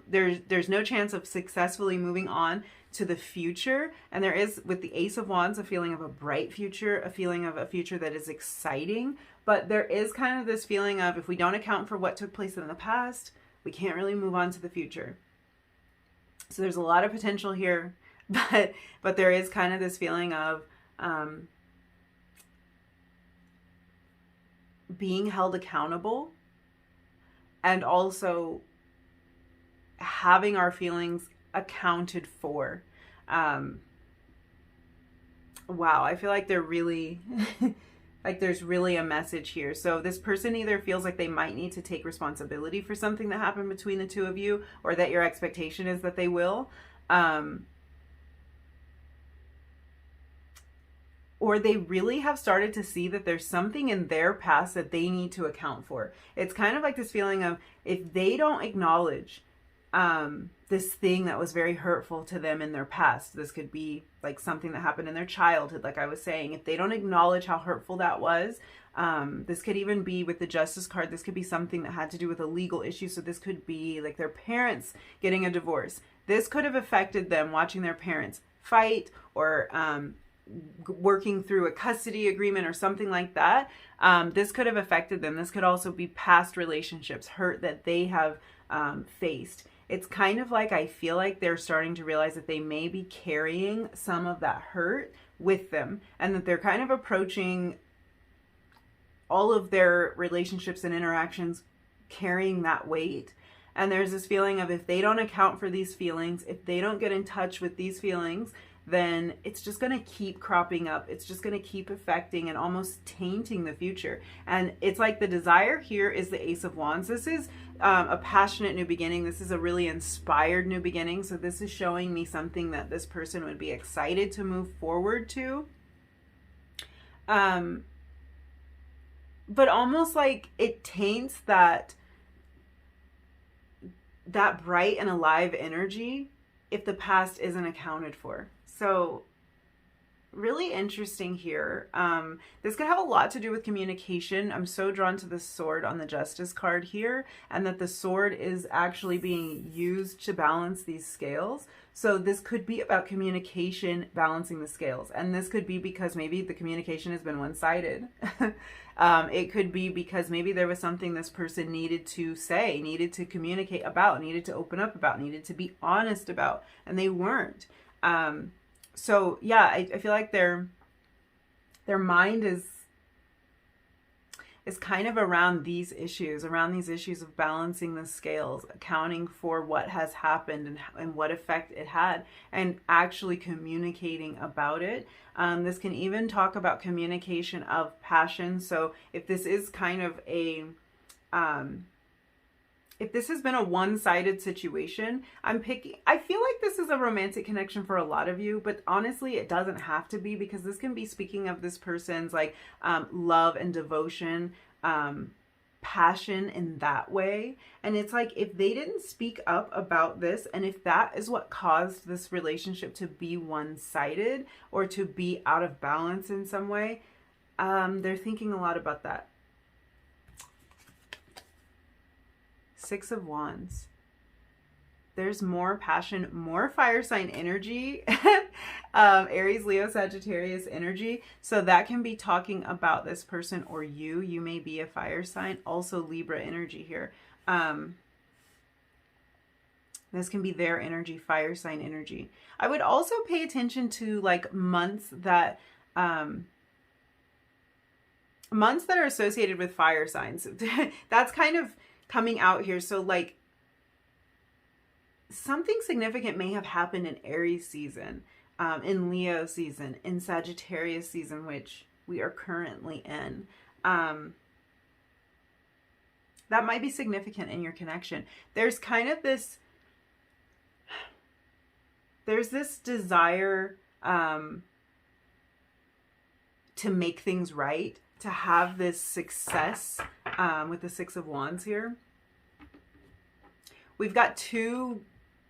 there's no chance of successfully moving on to the future. And there is, with the Ace of Wands, a feeling of a bright future, a feeling of a future that is exciting. But there is kind of this feeling of, if we don't account for what took place in the past, we can't really move on to the future. So there's a lot of potential here, but there is kind of this feeling of being held accountable, and also having our feelings accounted for. Wow, I feel like they're really like there's really a message here. So this person either feels like they might need to take responsibility for something that happened between the two of you, or that your expectation is that they will. Or they really have started to see that there's something in their past that they need to account for. It's kind of like this feeling of, if they don't acknowledge this thing that was very hurtful to them in their past. This could be like something that happened in their childhood, like I was saying. If they don't acknowledge how hurtful that was, this could even be with the Justice card. This could be something that had to do with a legal issue. So this could be like their parents getting a divorce. This could have affected them watching their parents fight, or working through a custody agreement or something like that. This could have affected them. This could also be past relationships, hurt that they have faced. It's kind of like, I feel like they're starting to realize that they may be carrying some of that hurt with them, and that they're kind of approaching all of their relationships and interactions carrying that weight. And there's this feeling of, if they don't account for these feelings, if they don't get in touch with these feelings, then it's just going to keep cropping up. It's just going to keep affecting and almost tainting the future. And it's like the desire here is the Ace of Wands. This is a passionate new beginning. This is a really inspired new beginning. So this is showing me something that this person would be excited to move forward to. But almost like it taints that bright and alive energy if the past isn't accounted for. So really interesting here. This could have a lot to do with communication. I'm so drawn to the sword on the Justice card here, and that the sword is actually being used to balance these scales. So this could be about communication balancing the scales. And this could be because maybe the communication has been one-sided. It could be because maybe there was something this person needed to say, needed to communicate about, needed to open up about, needed to be honest about, and they weren't. So yeah, I feel like their mind is kind of around these issues of balancing the scales, accounting for what has happened and what effect it had, and actually communicating about it. This can even talk about communication of passion. So if this is kind of if this has been a one-sided situation, I feel like this is a romantic connection for a lot of you, but honestly, it doesn't have to be, because this can be speaking of this person's like love and devotion, passion in that way. And it's like, if they didn't speak up about this, and if that is what caused this relationship to be one-sided or to be out of balance in some way, they're thinking a lot about that. Six of Wands. There's more passion, more fire sign energy, Aries, Leo, Sagittarius energy. So that can be talking about this person or you. You may be a fire sign. Also Libra energy here. This can be their energy, fire sign energy. I would also pay attention to like months that are associated with fire signs. That's kind of coming out here. So like something significant may have happened in Aries season, in Leo season, in Sagittarius season, which we are currently in. That might be significant in your connection. There's kind of this, there's this desire to make things right, to have this success with the Six of Wands here. We've got two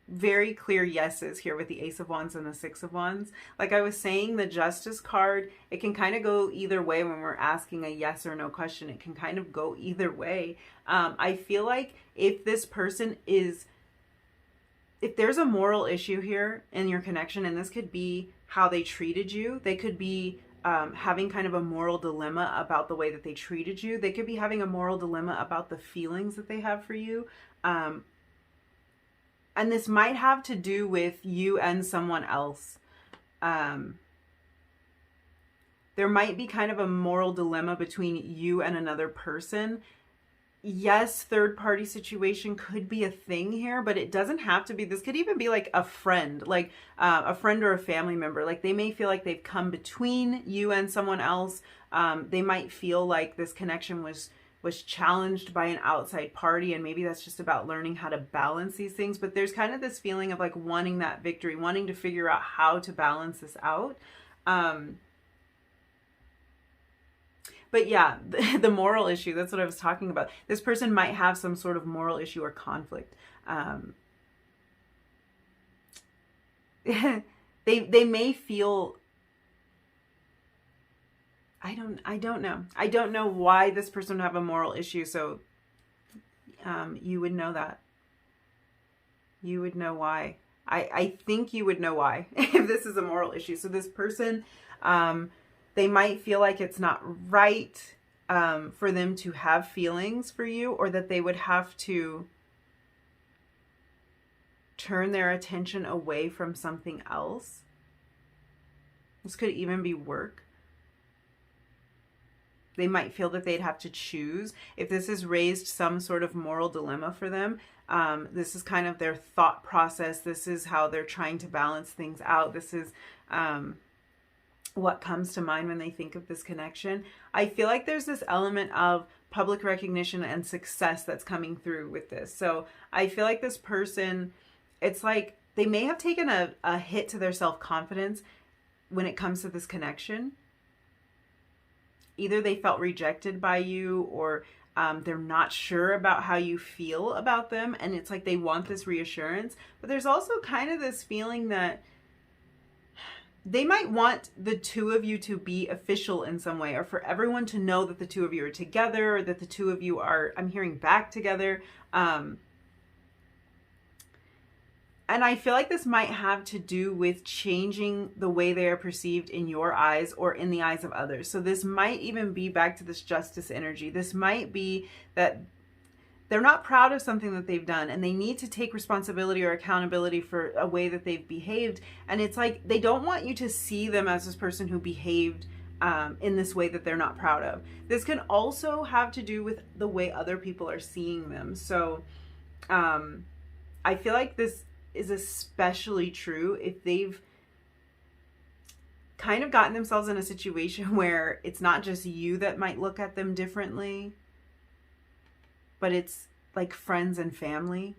very clear yeses here with the Ace of Wands and the Six of Wands. Like I was saying, the Justice card, it can kind of go either way when we're asking a yes or no question. It can kind of go either way. I feel like if this person is, if there's a moral issue here in your connection, and this could be how they treated you, they could be having kind of a moral dilemma about the way that they treated you. They could be having a moral dilemma about the feelings that they have for you. And this might have to do with you and someone else. There might be kind of a moral dilemma between you and another person. Yes, third party situation could be a thing here, but it doesn't have to be. This could even be like a friend or a family member. Like they may feel like they've come between you and someone else. They might feel like this connection was challenged by an outside party, and maybe that's just about learning how to balance these things. But there's kind of this feeling of like wanting that victory, wanting to figure out how to balance this out. But yeah, the moral issue, that's what I was talking about. This person might have some sort of moral issue or conflict. They may feel, I don't know. I don't know why this person would have a moral issue. So you would know that. You would know why. I think you would know why if this is a moral issue. So this person, they might feel like it's not right for them to have feelings for you, or that they would have to turn their attention away from something else. This could even be work. they might feel that they'd have to choose. If this has raised some sort of moral dilemma for them, this is kind of their thought process. This is how they're trying to balance things out. This is what comes to mind when they think of this connection. I feel like there's this element of public recognition and success that's coming through with this. So I feel like this person, it's like they may have taken a hit to their self-confidence when it comes to this connection. Either they felt rejected by you, or they're not sure about how you feel about them. And it's like they want this reassurance. But there's also kind of this feeling that they might want the two of you to be official in some way, or for everyone to know that the two of you are together, or that the two of you are, I'm hearing, back together. And I feel like this might have to do with changing the way they are perceived in your eyes or in the eyes of others. So this might even be back to this justice energy. This might be that they're not proud of something that they've done, and they need to take responsibility or accountability for a way that they've behaved. And it's like they don't want you to see them as this person who behaved in this way that they're not proud of. This can also have to do with the way other people are seeing them. So I feel like this is especially true if they've kind of gotten themselves in a situation where it's not just you that might look at them differently, but it's like friends and family.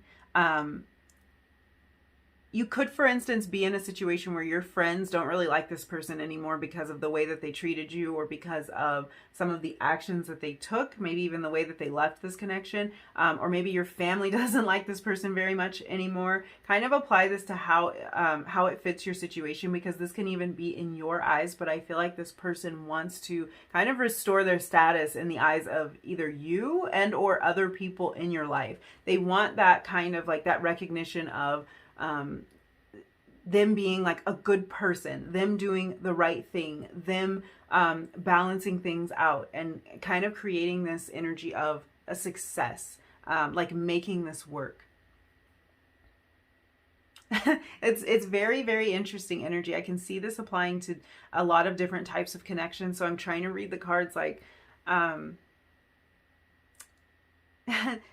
You could, for instance, be in a situation where your friends don't really like this person anymore because of the way that they treated you, or because of some of the actions that they took, maybe even the way that they left this connection, or maybe your family doesn't like this person very much anymore. Kind of apply this to how it fits your situation, because this can even be in your eyes, but I feel like this person wants to kind of restore their status in the eyes of either you and or other people in your life. They want that kind of like that recognition of them being like a good person, them doing the right thing, them balancing things out, and kind of creating this energy of a success, like making this work. It's very, very interesting energy. I can see this applying to a lot of different types of connections. So I'm trying to read the cards like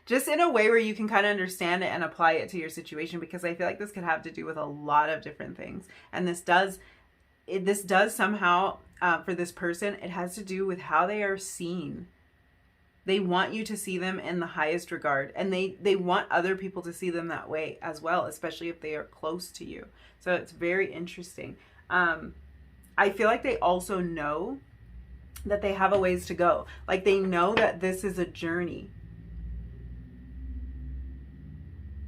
just in a way where you can kind of understand it and apply it to your situation, because I feel like this could have to do with a lot of different things. And this does somehow, for this person, it has to do with how they are seen. They want you to see them in the highest regard, and they want other people to see them that way as well, especially if they are close to you. So it's very interesting. I feel like they also know that they have a ways to go. Like they know that this is a journey.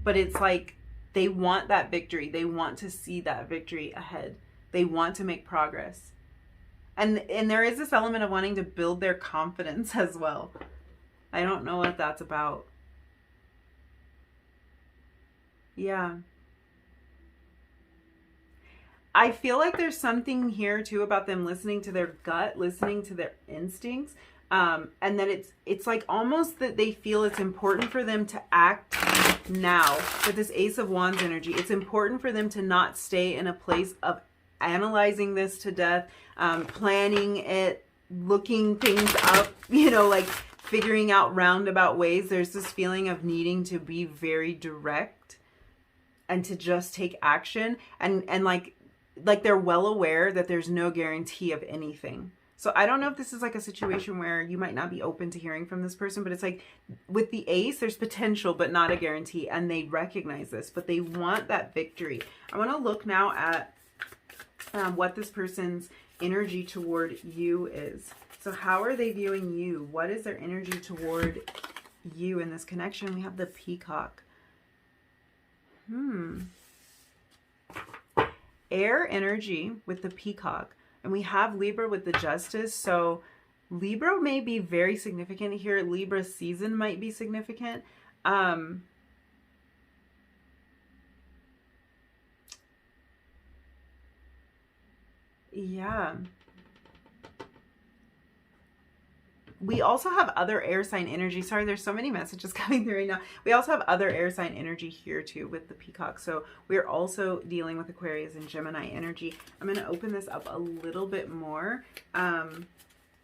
But it's like they want that victory. They want to see that victory ahead. They want to make progress. And there is this element of wanting to build their confidence as well. I don't know what that's about. Yeah. I feel like there's something here too about them listening to their gut, listening to their instincts. And that it's like almost that they feel it's important for them to act now. With this Ace of Wands energy, it's important for them to not stay in a place of analyzing this to death, planning it, looking things up, like figuring out roundabout ways. There's this feeling of needing to be very direct and to just take action, and like they're well aware that there's no guarantee of anything. So I don't know if this is like a situation where you might not be open to hearing from this person, but it's like with the Ace, there's potential, but not a guarantee. And they recognize this, but they want that victory. I want to look now at what this person's energy toward you is. So how are they viewing you? What is their energy toward you in this connection? We have the Peacock. Air energy with the Peacock. And we have Libra with the Justice. So Libra may be very significant here. Libra season might be significant. Yeah. We also have other air sign energy. Sorry, there's so many messages coming through right now. We also have other air sign energy here too with the Peacock. So we're also dealing with Aquarius and Gemini energy. I'm going to open this up a little bit more.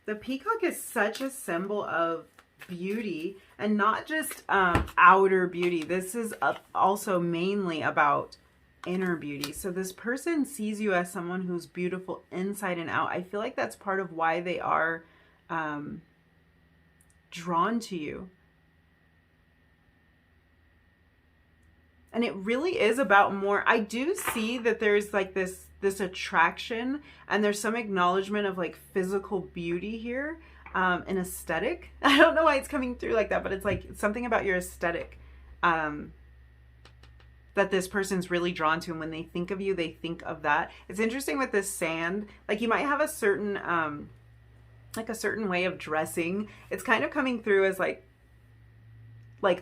The peacock is such a symbol of beauty, and not just outer beauty. This is also mainly about inner beauty. So this person sees you as someone who's beautiful inside and out. I feel like that's part of why they are drawn to you. And it really is about more. I do see that there's like this attraction, and there's some acknowledgement of like physical beauty here, and aesthetic. I don't know why it's coming through like that, but it's like something about your aesthetic that this person's really drawn to. And when they think of you, they think of that. It's interesting with this sand, like you might have a certain like a certain way of dressing. It's kind of coming through as like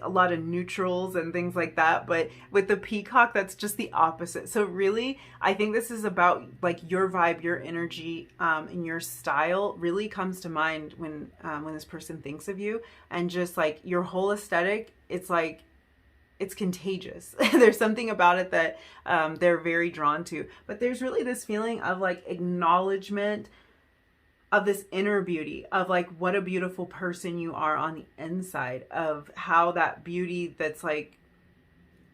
a lot of neutrals and things like that, but with the peacock, that's just the opposite. So really, I think this is about like your vibe, your energy, and your style really comes to mind when this person thinks of you, and just like your whole aesthetic. It's like, it's contagious. There's something about it that they're very drawn to, but there's really this feeling of like acknowledgement of this inner beauty, of like what a beautiful person you are on the inside, of how that beauty, that's like,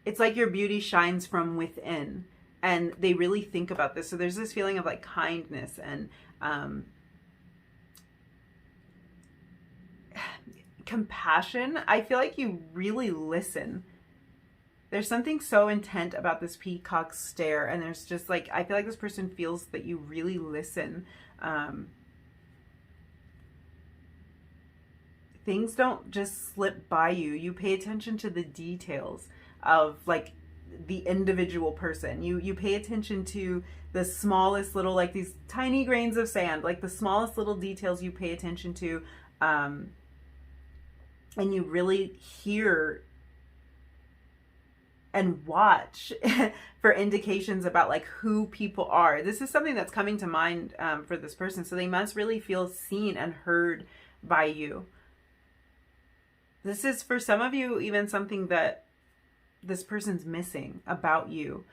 it's like your beauty shines from within, and they really think about this. So there's this feeling of like kindness and compassion. I feel like you really listen. There's something so intent about this peacock stare, and there's just like, I feel like this person feels that you really listen. Things don't just slip by you. You pay attention to the details of like the individual person. You pay attention to the smallest little, like these tiny grains of sand, like the smallest little details you pay attention to. And you really hear and watch for indications about like who people are. This is something that's coming to mind for this person. So they must really feel seen and heard by you. This is, for some of you, even something that this person's missing about you.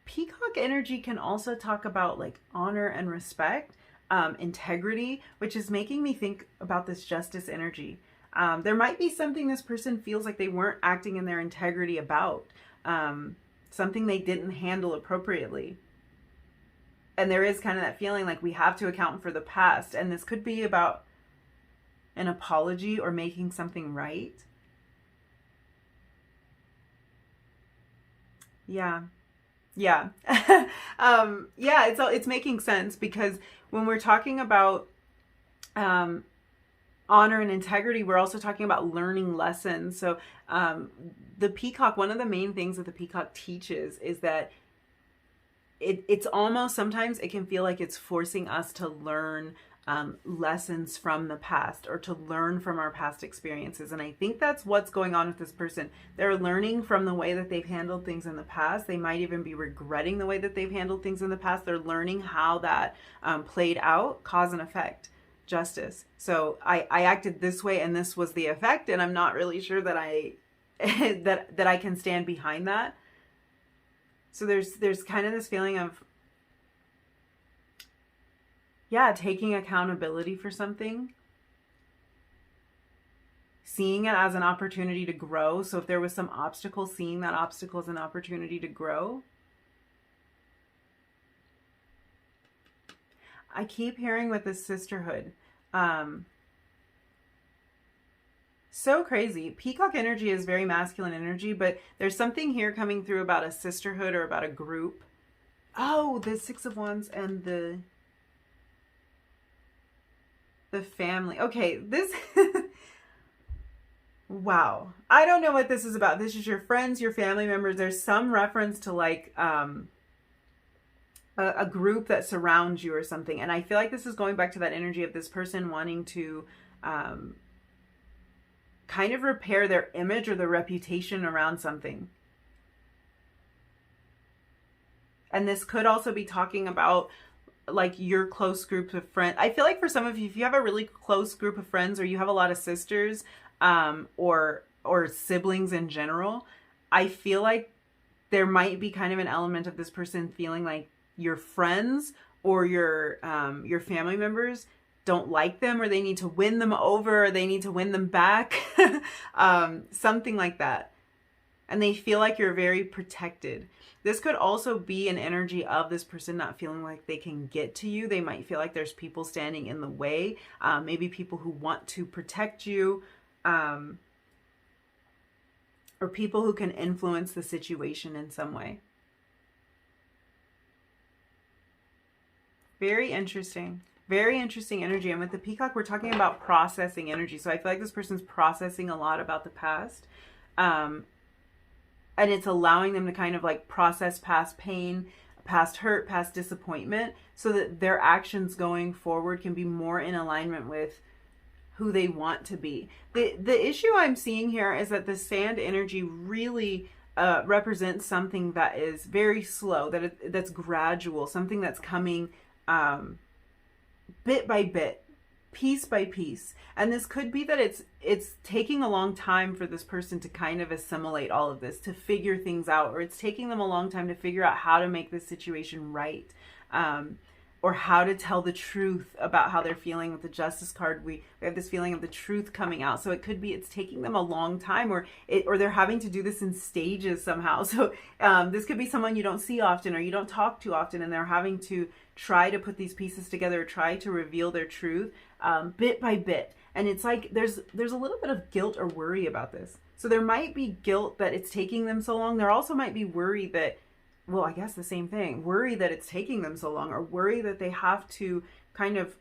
Peacock energy can also talk about like honor and respect, integrity, which is making me think about this justice energy. There might be something this person feels like they weren't acting in their integrity about, something they didn't handle appropriately. And there is kind of that feeling like we have to account for the past. And this could be about an apology or making something right. Yeah. Yeah. It's making sense, because when we're talking about honor and integrity, we're also talking about learning lessons. So the peacock, one of the main things that the peacock teaches is that it's almost, sometimes it can feel like it's forcing us to learn lessons from the past, or to learn from our past experiences. And I think that's what's going on with this person. They're learning from the way that they've handled things in the past. They might even be regretting the way that they've handled things in the past. They're learning how that played out, cause and effect, justice. So I acted this way and this was the effect, and I'm not really sure that I that I can stand behind that. So there's kind of this feeling of, yeah, taking accountability for something, seeing it as an opportunity to grow. So if there was some obstacle, seeing that obstacle as an opportunity to grow. I keep hearing with this sisterhood. So crazy. Peacock energy is very masculine energy, but there's something here coming through about a sisterhood or about a group. Oh, the Six of Wands and the family. Okay, this wow. I don't know what this is about. This is your friends, your family members. There's some reference to like a group that surrounds you or something. And I feel like this is going back to that energy of this person wanting to kind of repair their image or their reputation around something. And this could also be talking about like your close group of friends. I feel like for some of you, if you have a really close group of friends, or you have a lot of sisters, or siblings in general, I feel like there might be kind of an element of this person feeling like your friends or your family members don't like them, or they need to win them over, or they need to win them back. Something like that. And they feel like you're very protected. This could also be an energy of this person not feeling like they can get to you. They might feel like there's people standing in the way, maybe people who want to protect you, or people who can influence the situation in some way. Very interesting. Very interesting energy. And with the peacock, we're talking about processing energy. So I feel like this person's processing a lot about the past. And it's allowing them to kind of like process past pain, past hurt, past disappointment, so that their actions going forward can be more in alignment with who they want to be. The issue I'm seeing here is that the sand energy really represents something that is very slow, that's gradual, something that's coming bit by bit, piece by piece. And this could be that it's taking a long time for this person to kind of assimilate all of this, to figure things out, or it's taking them a long time to figure out how to make this situation right, or how to tell the truth about how they're feeling. With the Justice card, we have this feeling of the truth coming out. So it could be it's taking them a long time, or they're having to do this in stages somehow. So this could be someone you don't see often, or you don't talk to often, and they're having to try to put these pieces together, try to reveal their truth bit by bit. And it's like there's a little bit of guilt or worry about this. So there might be guilt that it's taking them so long. There also might be worry that, well, I guess the same thing, worry that it's taking them so long, or worry that they have to kind of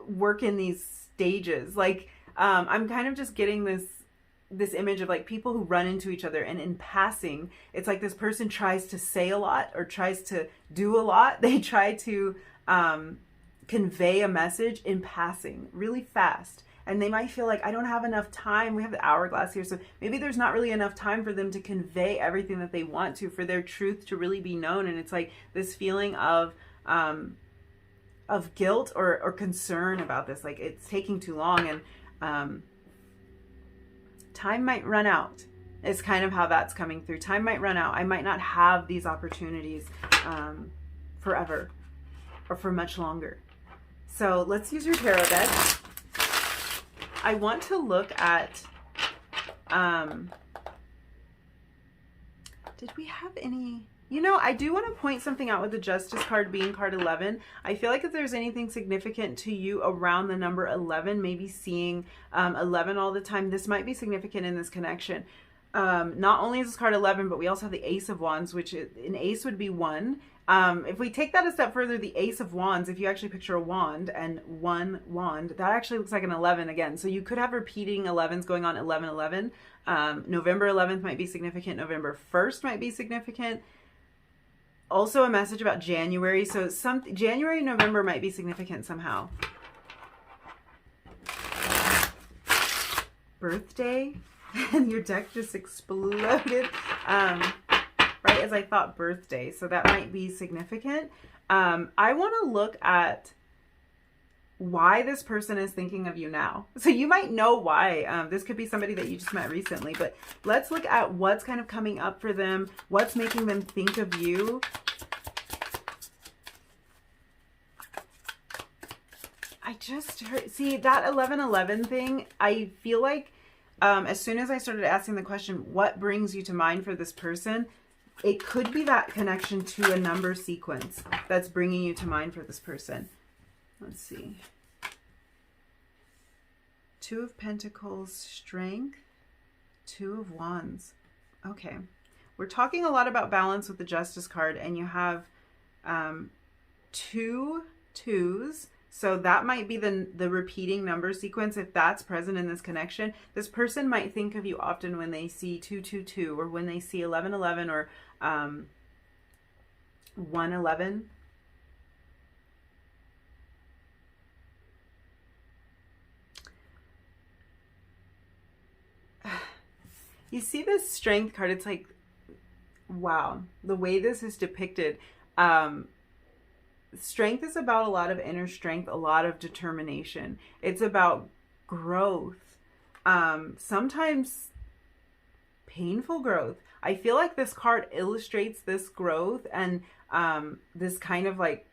work in these stages. Like, I'm kind of just getting this image of like people who run into each other, and in passing, it's like this person tries to say a lot or tries to do a lot. They try to convey a message in passing really fast. And they might feel like, I don't have enough time. We have the hourglass here. So maybe there's not really enough time for them to convey everything that they want to, for their truth to really be known. And it's like this feeling of guilt or concern about this. Like it's taking too long, and time might run out. Is kind of how that's coming through. Time might run out. I might not have these opportunities forever or for much longer. So let's use your tarot deck. I want to look at, did we have any, I do want to point something out with the Justice card being card 11. I feel like if there's anything significant to you around the number 11, maybe seeing 11 all the time, this might be significant in this connection. Not only is this card 11, but we also have the Ace of Wands, which an ace would be 1. If we take that a step further, the Ace of Wands, if you actually picture a wand and one wand, that actually looks like an 11 again. So you could have repeating 11s going on 11, 11. November 11th might be significant. November 1st might be significant. Also a message about January. So January, November might be significant somehow. Birthday. And your deck just exploded. Right as I thought birthday. So that might be significant. I want to look at why this person is thinking of you now. So you might know why. This could be somebody that you just met recently, but let's look at what's kind of coming up for them. What's making them think of you. I just heard, see that 1111 thing. I feel like as soon as I started asking the question, what brings you to mind for this person? It could be that connection to a number sequence that's bringing you to mind for this person. Let's see. 2 of Pentacles, Strength, 2 of Wands. Okay. We're talking a lot about balance with the Justice card, and you have 2 2s. So that might be the repeating number sequence. If that's present in this connection, this person might think of you often when they see 222, or when they see 1111, or 111. You see this Strength card, it's like, wow, the way this is depicted. Strength is about a lot of inner strength, a lot of determination. It's about growth. Sometimes painful growth. I feel like this card illustrates this growth and this kind of like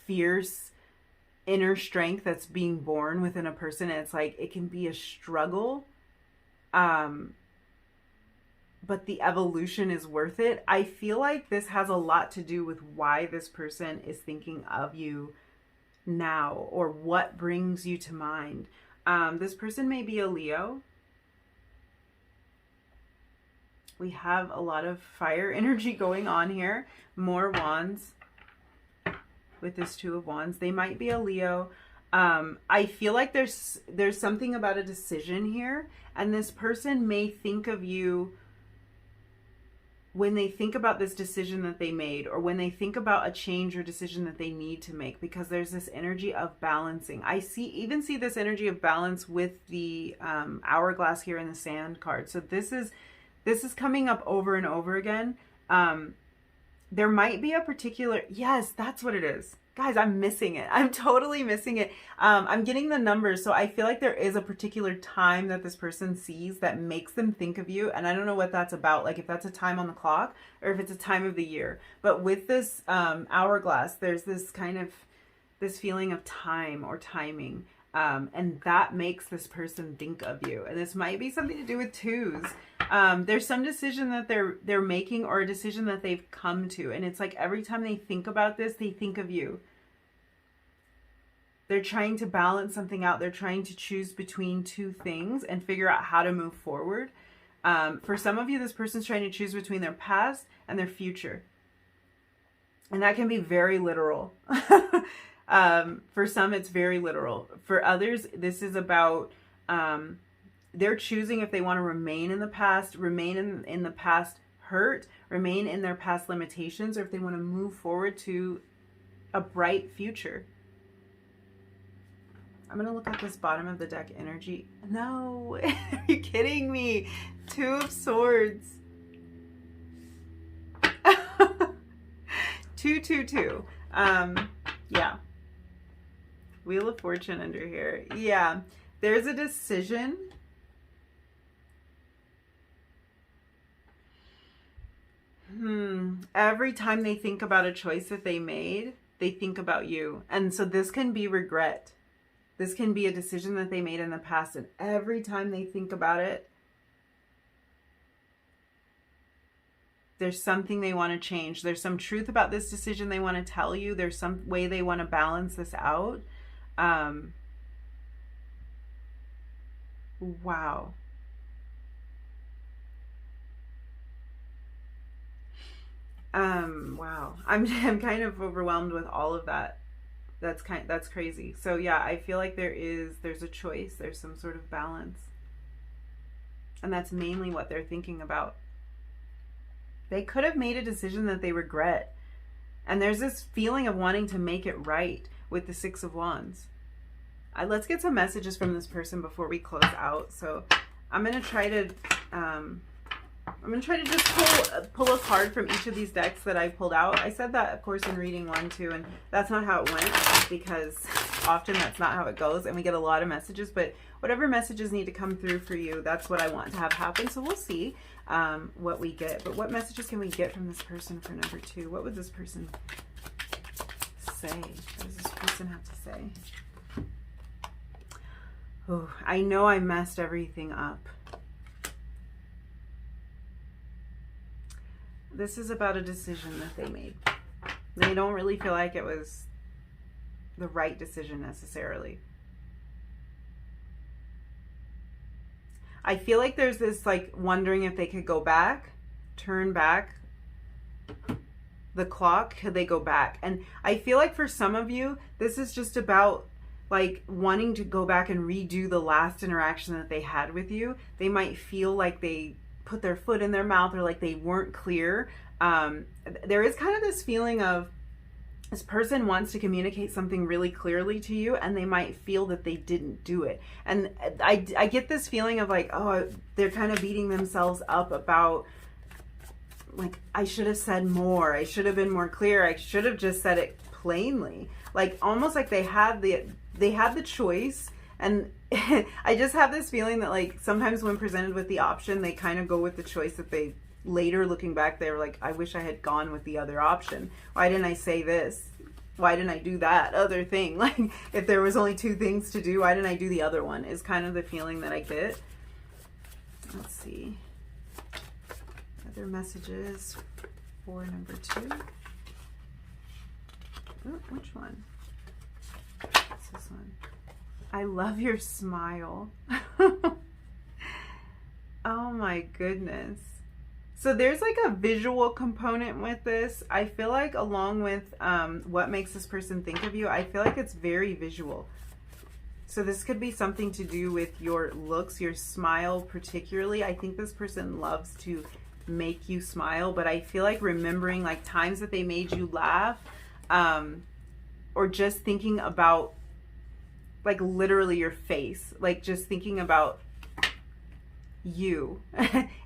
fierce inner strength that's being born within a person. And it's like, it can be a struggle. But the evolution is worth it. I feel like this has a lot to do with why this person is thinking of you now, or what brings you to mind. This person may be a Leo. We have a lot of fire energy going on here. More wands with this Two of Wands. They might be a Leo. I feel like there's something about a decision here, and this person may think of you when they think about this decision that they made, or when they think about a change or decision that they need to make, because there's this energy of balancing. I even see this energy of balance with the hourglass here in the Sand card. So this is coming up over and over again. There might be a particular, yes, that's what it is. Guys, I'm missing it. I'm totally missing it. I'm getting the numbers. So I feel like there is a particular time that this person sees that makes them think of you. And I don't know what that's about. Like if that's a time on the clock or if it's a time of the year. But with this hourglass, there's this kind of, this feeling of time or timing. And that makes this person think of you. And this might be something to do with twos. There's some decision that they're making, or a decision that they've come to. And it's like every time they think about this, they think of you. They're trying to balance something out. They're trying to choose between two things and figure out how to move forward. For some of you, this person's trying to choose between their past and their future. And that can be very literal. For some, it's very literal. For others, this is about they're choosing if they want to remain in the past, remain in the past hurt, remain in their past limitations, or if they want to move forward to a bright future. I'm going to look at this bottom of the deck energy. No, are you kidding me? Two of Swords. 222. Yeah. Wheel of Fortune under here. Yeah. There's a decision. Every time they think about a choice that they made, they think about you. And so this can be regret. This can be a decision that they made in the past. And every time they think about it, there's something they want to change. There's some truth about this decision they want to tell you. There's some way they want to balance this out. Wow. Wow. I'm kind of overwhelmed with all of that. That's crazy. So yeah, I feel like there's a choice. There's some sort of balance. And that's mainly what they're thinking about. They could have made a decision that they regret. And there's this feeling of wanting to make it right with the Six of Wands. Let's get some messages from this person before we close out. So I'm going to try to just pull a card from each of these decks that I pulled out. I said that, of course, in reading 1, 2, and that's not how it went, because often that's not how it goes, and we get a lot of messages. But whatever messages need to come through for you, that's what I want to have happen. So we'll see what we get. But what messages can we get from this person for number 2? What would this person say? What does this person have to say? Oh, I know I messed everything up. This is about a decision that they made. They don't really feel like it was the right decision necessarily. I feel like there's this like wondering if they could go back, turn back the clock. Could they go back? And I feel like for some of you, this is just about like wanting to go back and redo the last interaction that they had with you. They might feel like they put their foot in their mouth, or like they weren't clear. There is kind of this feeling of this person wants to communicate something really clearly to you, and they might feel that they didn't do it. And I get this feeling of like, oh, they're kind of beating themselves up about like, I should have said more. I should have been more clear. I should have just said it plainly. Like almost like they had the choice. And I just have this feeling that like sometimes when presented with the option, they kind of go with the choice that they later looking back, they were like, I wish I had gone with the other option. Why didn't I say this? why didn't I do that other thing? Like, if there was only 2 things to do, why didn't I do the other one? Is kind of the feeling that I get. Let's see. Other messages for number 2. Oh, which one? It's this one. I love your smile. Oh my goodness. So there's like a visual component with this. I feel like along with what makes this person think of you, I feel like it's very visual. So this could be something to do with your looks, your smile particularly. I think this person loves to make you smile, but I feel like remembering like times that they made you laugh, or just thinking about like literally your face, like just thinking about you.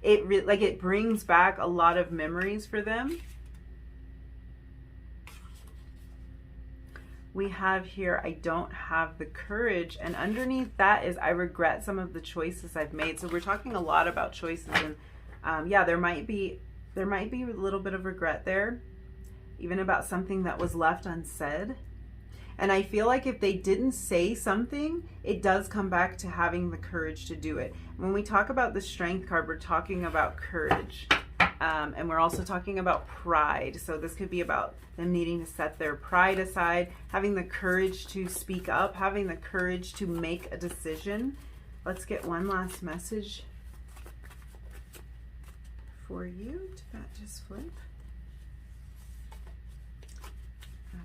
It brings back a lot of memories for them. We have here, I don't have the courage, and underneath that is I regret some of the choices I've made. So we're talking a lot about choices, and yeah, there might be a little bit of regret there, even about something that was left unsaid. And I feel like if they didn't say something, it does come back to having the courage to do it. When we talk about the Strength card, we're talking about courage. And we're also talking about pride. So this could be about them needing to set their pride aside, having the courage to speak up, having the courage to make a decision. Let's get one last message for you. Did that just flip?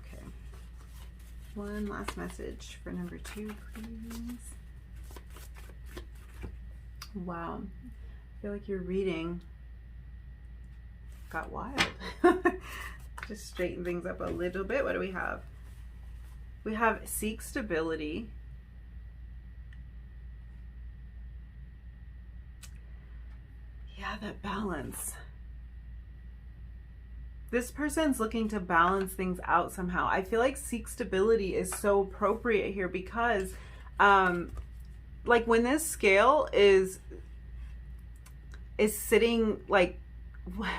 Okay. One last message for number 2, please. Wow. I feel like your reading got wild. Just straighten things up a little bit. What do we have? We have seek stability. Yeah, that balance. This person's looking to balance things out somehow. I feel like seek stability is so appropriate here because like when this scale is sitting, like,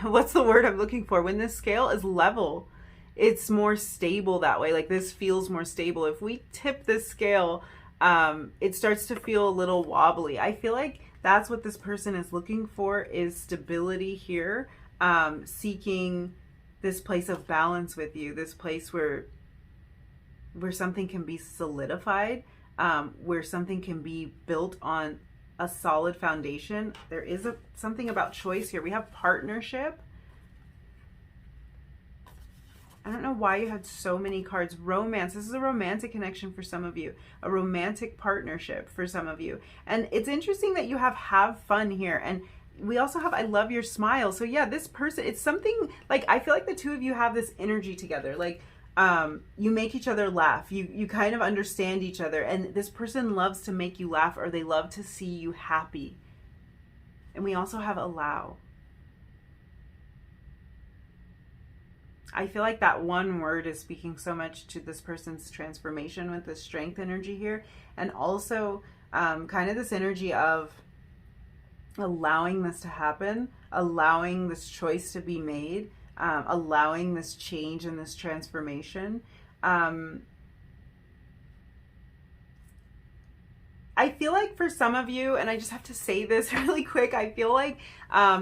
what's the word I'm looking for? When this scale is level, it's more stable that way. Like this feels more stable. If we tip this scale, it starts to feel a little wobbly. I feel like that's what this person is looking for, is stability here, seeking this place of balance with you, this place where something can be solidified, where something can be built on a solid foundation. There is something about choice here. We have partnership. I don't know why you had so many cards. Romance. This is a romantic connection for some of you. A romantic partnership for some of you. And it's interesting that you have fun here. And we also have I love your smile. So yeah, this person, it's something like, I feel like the 2 of you have this energy together. Like you make each other laugh. You kind of understand each other. And this person loves to make you laugh, or they love to see you happy. And we also have allow. I feel like that one word is speaking so much to this person's transformation with the Strength energy here. And also kind of this energy of allowing this to happen, allowing this choice to be made, allowing this change and this transformation. I feel like for some of you, and I just have to say this really quick, I feel like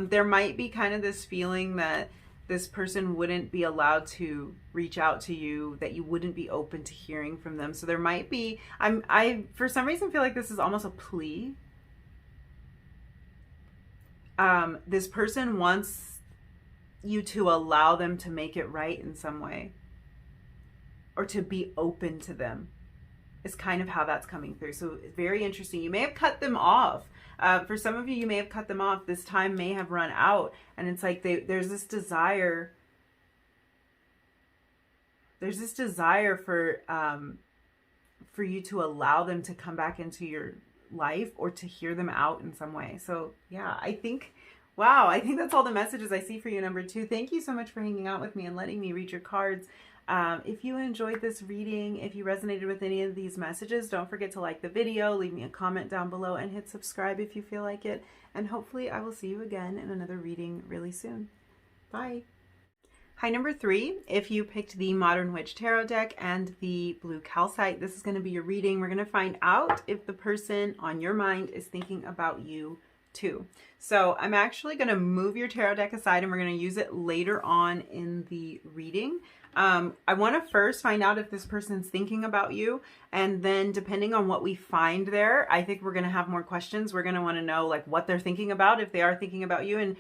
there might be kind of this feeling that this person wouldn't be allowed to reach out to you, that you wouldn't be open to hearing from them. So there might be, I for some reason feel like this is almost a plea. This person wants you to allow them to make it right in some way, or to be open to them, is kind of how that's coming through. So very interesting. You may have cut them off. For some of you, you may have cut them off. This time may have run out, and it's like there's this desire. There's this desire for you to allow them to come back into your life, or to hear them out in some way. So yeah, I think, wow, I think that's all the messages I see for you, number 2. Thank you so much for hanging out with me and letting me read your cards. If you enjoyed this reading, if you resonated with any of these messages, don't forget to like the video, leave me a comment down below, and hit subscribe if you feel like it. And hopefully I will see you again in another reading really soon. Bye. Hi, number 3. If you picked the Modern Witch Tarot deck and the blue calcite, this is going to be your reading. We're going to find out if the person on your mind is thinking about you too. So I'm actually going to move your tarot deck aside and we're going to use it later on in the reading. I want to first find out if this person's thinking about you, and then depending on what we find there, I think we're going to have more questions. We're going to want to know like what they're thinking about, if they are thinking about you, and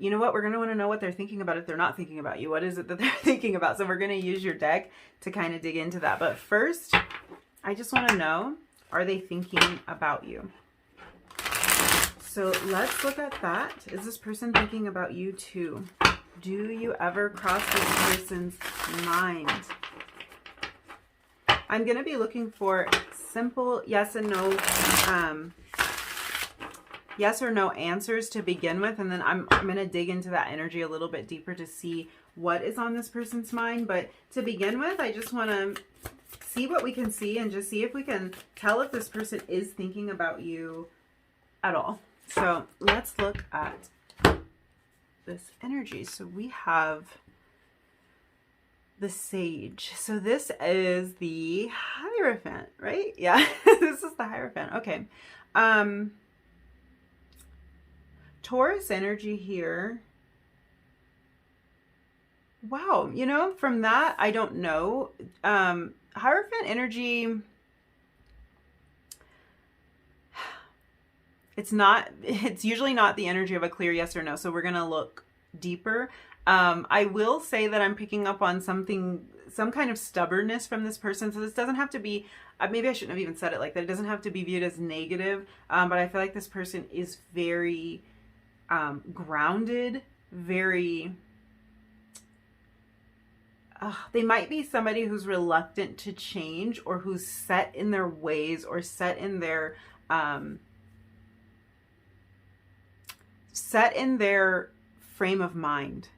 you know what? We're going to want to know what they're thinking about if they're not thinking about you. What is it that they're thinking about? So we're going to use your deck to kind of dig into that. But first, I just want to know, are they thinking about you? So let's look at that. Is this person thinking about you too? Do you ever cross this person's mind? I'm going to be looking for simple yes and no yes or no answers to begin with, and then I'm going to dig into that energy a little bit deeper to see what is on this person's mind. But to begin with, I just want to see what we can see and just see if we can tell if this person is thinking about you at all. So let's look at this energy. So we have the Sage. So this is the Hierophant, right? Yeah, this is the Hierophant. Okay. Taurus energy here. Wow, you know, from that, I don't know. Hierophant energy, it's usually not the energy of a clear yes or no, so we're going to look deeper. I will say that I'm picking up on some kind of stubbornness from this person, so this doesn't have to be, maybe I shouldn't have even said it like that, it doesn't have to be viewed as negative, but I feel like this person is very grounded, very, they might be somebody who's reluctant to change, or who's set in their ways, or set in their frame of mind.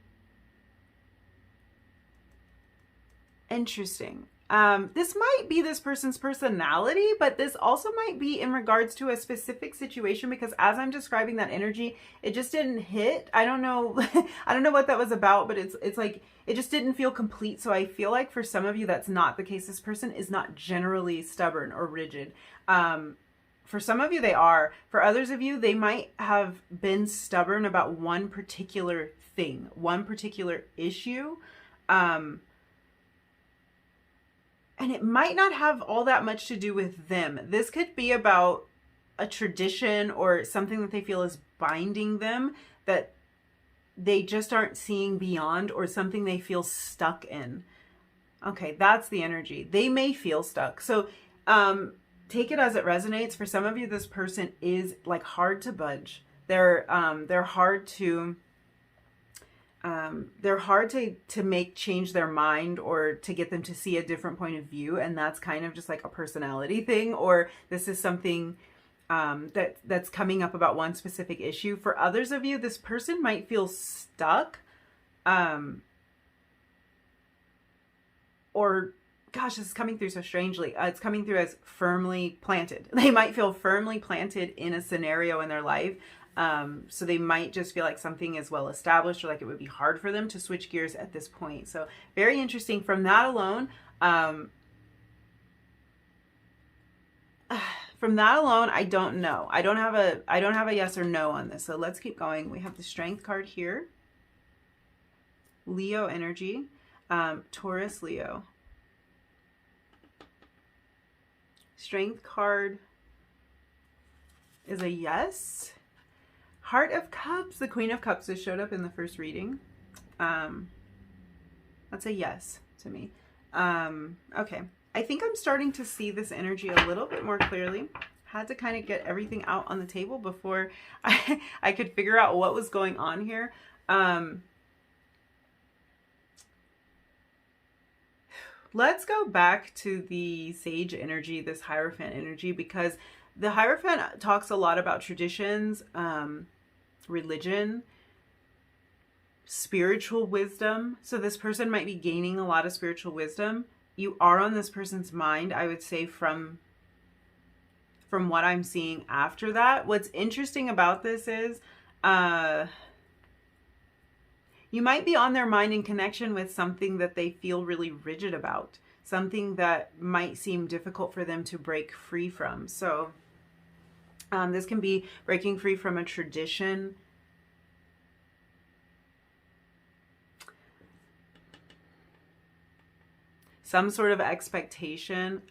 Interesting. This might be this person's personality, but this also might be in regards to a specific situation, because as I'm describing that energy, it just didn't hit. I don't know. I don't know what that was about, but it's like, it just didn't feel complete. So I feel like for some of you, that's not the case. This person is not generally stubborn or rigid. For some of you, they are. For others of you, they might have been stubborn about one particular thing, one particular issue. And it might not have all that much to do with them. This could be about a tradition or something that they feel is binding them, that they just aren't seeing beyond, or something they feel stuck in. Okay, that's the energy. They may feel stuck. So take it as it resonates. For some of you, this person is like hard to budge. They're hard to make change their mind, or to get them to see a different point of view. And that's kind of just like a personality thing, or this is something that's coming up about one specific issue. For others of you, this person might feel stuck, or gosh, this is coming through so strangely. It's coming through as firmly planted. They might feel firmly planted in a scenario in their life. So they might just feel like something is well established, or like it would be hard for them to switch gears at this point. So very interesting. From that alone, I don't know. I don't have a yes or no on this. So let's keep going. We have the Strength card here. Leo energy, Taurus, Leo. Strength card is a yes. Heart of Cups, the Queen of Cups has showed up in the first reading. That's a yes to me. Okay. I think I'm starting to see this energy a little bit more clearly. Had to kind of get everything out on the table before I could figure out what was going on here. Let's go back to the Sage energy, this Hierophant energy, because the Hierophant talks a lot about traditions, religion, spiritual wisdom. So this person might be gaining a lot of spiritual wisdom. You are on this person's mind, I would say, from what I'm seeing after that. What's interesting about this is You might be on their mind in connection with something that they feel really rigid about, something that might seem difficult for them to break free from. So this can be breaking free from a tradition, some sort of expectation,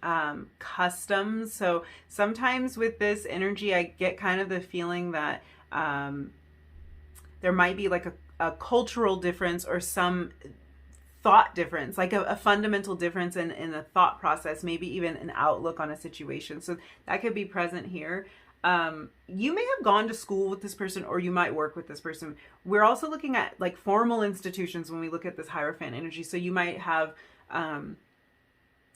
customs. So sometimes with this energy, I get kind of the feeling that there might be like a cultural difference or some thought difference, like a fundamental difference in the thought process, maybe even an outlook on a situation. So that could be present here. You may have gone to school with this person, or you might work with this person. We're also looking at like formal institutions when we look at this Hierophant energy. So you might have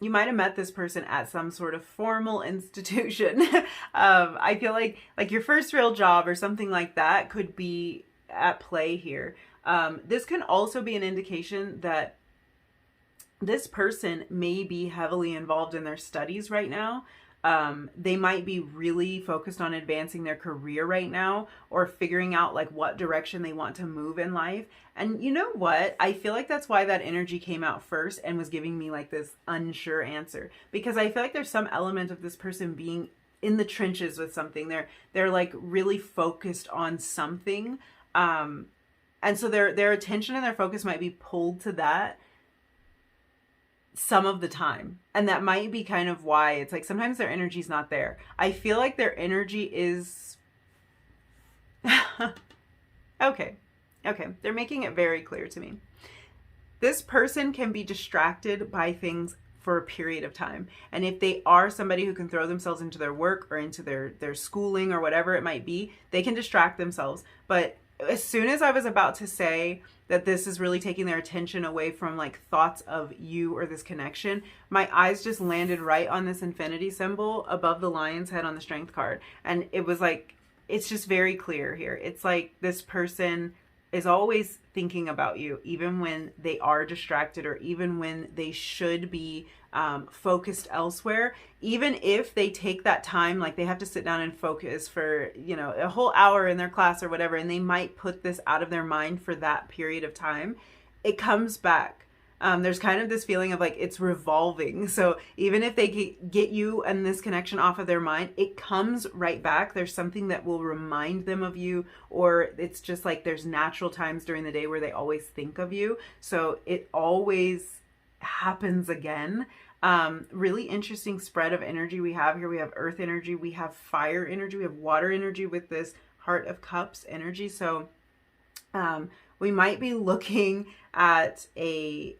met this person at some sort of formal institution. I feel like your first real job or something like that could be at play here. This can also be an indication that this person may be heavily involved in their studies right now. They might be really focused on advancing their career right now, or figuring out like what direction they want to move in life. And you know what? I feel like that's why that energy came out first and was giving me like this unsure answer, because I feel like there's some element of this person being in the trenches with something. They're like really focused on something. And so their attention and their focus might be pulled to that some of the time. And that might be kind of why it's like sometimes their energy's not there. I feel like their energy is okay. They're making it very clear to me. This person can be distracted by things for a period of time. And if they are somebody who can throw themselves into their work or into their schooling or whatever it might be, they can distract themselves. But as soon as I was about to say that this is really taking their attention away from like thoughts of you or this connection, my eyes just landed right on this infinity symbol above the lion's head on the strength card. And it was like, it's just very clear here. It's like this person is always thinking about you, even when they are distracted, or even when they should be focused elsewhere. Even if they take that time, like they have to sit down and focus for, you know, a whole hour in their class or whatever, and they might put this out of their mind for that period of time, it comes back. There's kind of this feeling of like it's revolving. So even if they get you and this connection off of their mind, it comes right back. There's something that will remind them of you, or it's just like there's natural times during the day where they always think of you. So it always happens again. Really interesting spread of energy we have here. We have earth energy, we have fire energy, we have water energy with this Heart of Cups energy. So we might be looking at a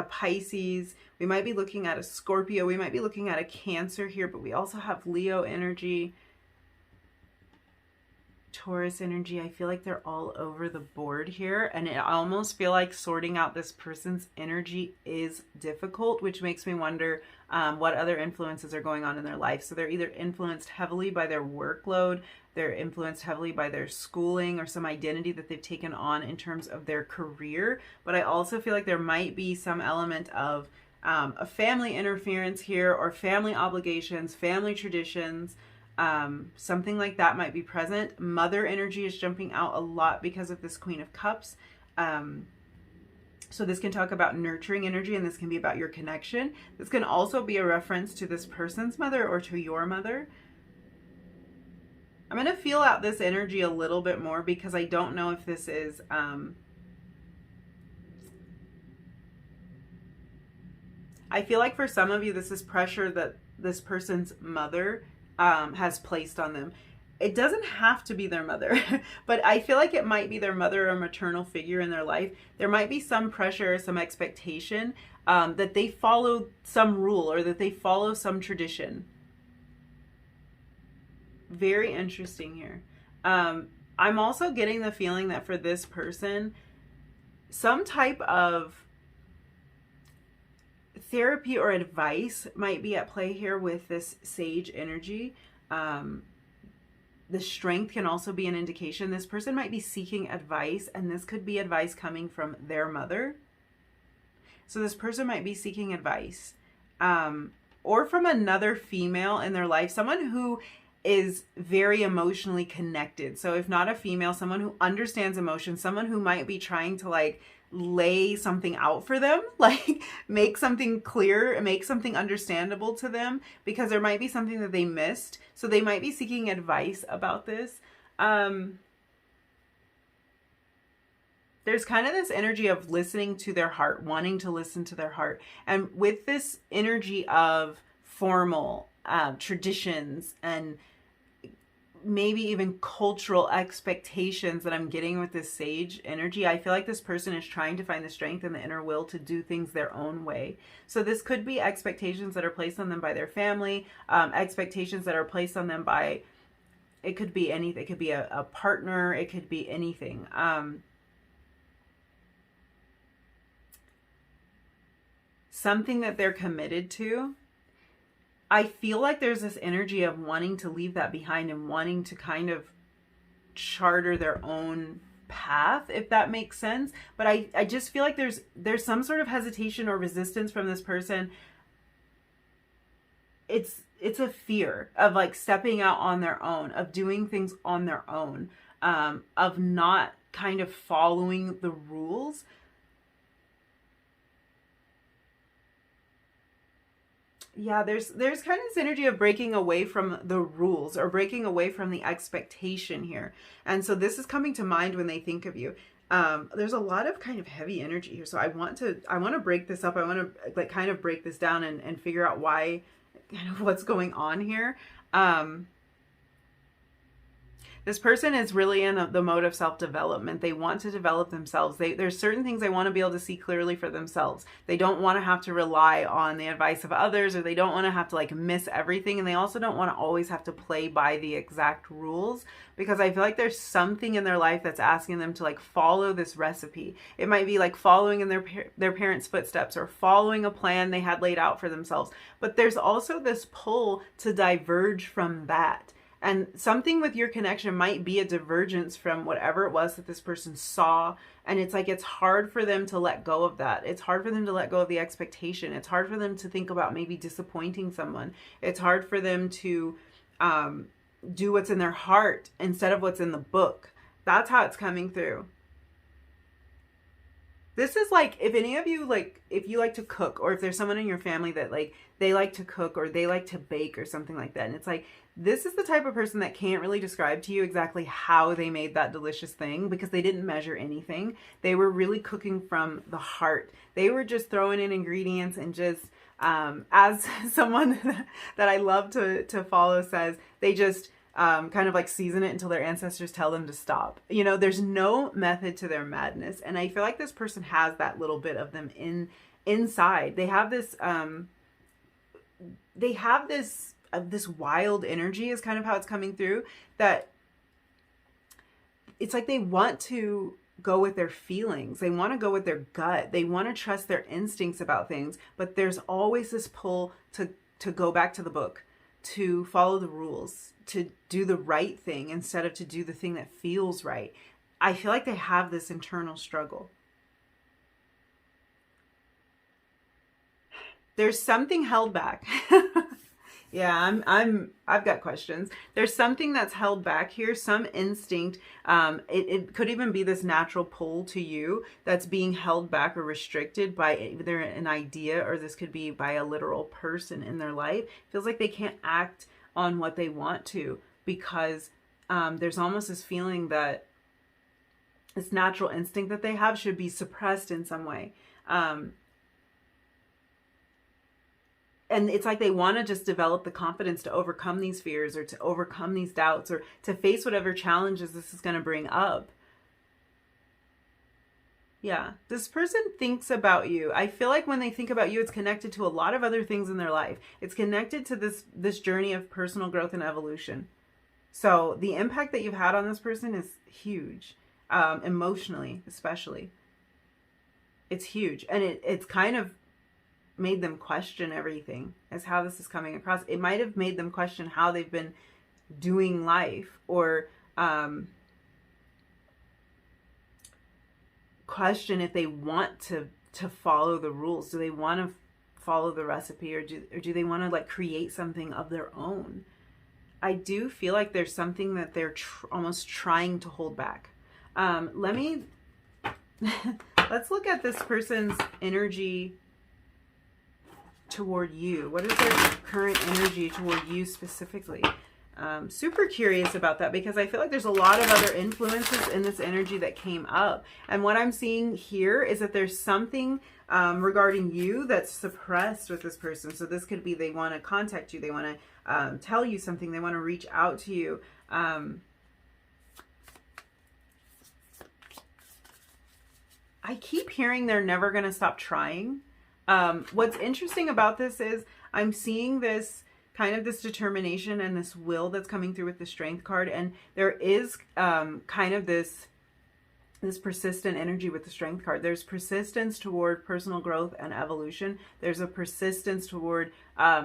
Pisces. We might be looking at a Scorpio. We might be looking at a Cancer here, but we also have Leo energy, Taurus energy. I feel like they're all over the board here, and I almost feel like sorting out this person's energy is difficult, which makes me wonder what other influences are going on in their life. So they're either influenced heavily by their workload, they're influenced heavily by their schooling, or some identity that they've taken on in terms of their career. But I also feel like there might be some element of a family interference here, or family obligations, family traditions. Something like that might be present. Mother energy is jumping out a lot because of this Queen of Cups. So this can talk about nurturing energy, and this can be about your connection. This can also be a reference to this person's mother or to your mother. I'm going to feel out this energy a little bit more, because I don't know if this is I feel like for some of you, this is pressure that this person's mother has placed on them. It doesn't have to be their mother, but I feel like it might be their mother or maternal figure in their life. There might be some pressure or some expectation that they follow some rule, or that they follow some tradition. Very interesting here. I'm also getting the feeling that for this person, some type of therapy or advice might be at play here with this Sage energy. The Strength can also be an indication. This person might be seeking advice, and this could be advice coming from their mother. So this person might be seeking advice, or from another female in their life, someone who is very emotionally connected. So if not a female, someone who understands emotion, someone who might be trying to like lay something out for them, like make something clear, make something understandable to them, because there might be something that they missed. So they might be seeking advice about this. There's kind of this energy of listening to their heart, wanting to listen to their heart. And with this energy of formal traditions and maybe even cultural expectations that I'm getting with this sage energy, I feel like this person is trying to find the strength and the inner will to do things their own way. So this could be expectations that are placed on them by their family, expectations that are placed on them by, it could be anything. It could be a partner. It could be anything. Something that they're committed to. I feel like there's this energy of wanting to leave that behind and wanting to kind of charter their own path, if that makes sense. But I just feel like there's some sort of hesitation or resistance from this person. It's a fear of like stepping out on their own, of doing things on their own, of not kind of following the rules. Yeah, there's kind of this energy of breaking away from the rules or breaking away from the expectation here. And so this is coming to mind when they think of you. There's a lot of kind of heavy energy here. So I want to break this up. I want to like kind of break this down and figure out why, kind of what's going on here. This person is really in the mode of self-development. They want to develop themselves. There's certain things they want to be able to see clearly for themselves. They don't want to have to rely on the advice of others, or they don't want to have to like miss everything. And they also don't want to always have to play by the exact rules, because I feel like there's something in their life that's asking them to like follow this recipe. It might be like following in their parents' footsteps or following a plan they had laid out for themselves. But there's also this pull to diverge from that. And something with your connection might be a divergence from whatever it was that this person saw. And it's like, it's hard for them to let go of that. It's hard for them to let go of the expectation. It's hard for them to think about maybe disappointing someone. It's hard for them to do what's in their heart instead of what's in the book. That's how it's coming through. This is like, if any of you like, if you like to cook, or if there's someone in your family that like, they like to cook or they like to bake or something like that. And it's like, this is the type of person that can't really describe to you exactly how they made that delicious thing, because they didn't measure anything. They were really cooking from the heart. They were just throwing in ingredients and just, as someone that I love to follow says, they just kind of like season it until their ancestors tell them to stop. You know, there's no method to their madness. And I feel like this person has that little bit of them inside. They have this, this wild energy is kind of how it's coming through, that it's like they want to go with their feelings. They want to go with their gut. They want to trust their instincts about things, but there's always this pull to go back to the book, to follow the rules, to do the right thing instead of to do the thing that feels right. I feel like they have this internal struggle. There's something held back. Yeah, I've got questions. There's something that's held back here, some instinct. It could even be this natural pull to you that's being held back or restricted by either an idea, or this could be by a literal person in their life. It feels like they can't act on what they want to, because there's almost this feeling that this natural instinct that they have should be suppressed in some way. And it's like they want to just develop the confidence to overcome these fears, or to overcome these doubts, or to face whatever challenges this is going to bring up. Yeah, this person thinks about you. I feel like when they think about you, it's connected to a lot of other things in their life. It's connected to this journey of personal growth and evolution. So the impact that you've had on this person is huge, emotionally especially. It's huge, and it's kind of made them question everything, as how this is coming across. It might have made them question how they've been doing life, or question if they want to follow the rules. Do they want to follow the recipe, or do they want to like create something of their own? I do feel like there's something that they're almost trying to hold back. Let me, let's look at this person's energy toward you. What is their current energy toward you specifically? Super curious about that, because I feel like there's a lot of other influences in this energy that came up. And what I'm seeing here is that there's something regarding you that's suppressed with this person. So this could be they want to contact you. They want to tell you something. They want to reach out to you. I keep hearing they're never going to stop trying. What's interesting about this is I'm seeing this kind of this determination and this will that's coming through with the Strength card. And there is kind of this persistent energy with the Strength card. There's persistence toward personal growth and evolution. There's a persistence toward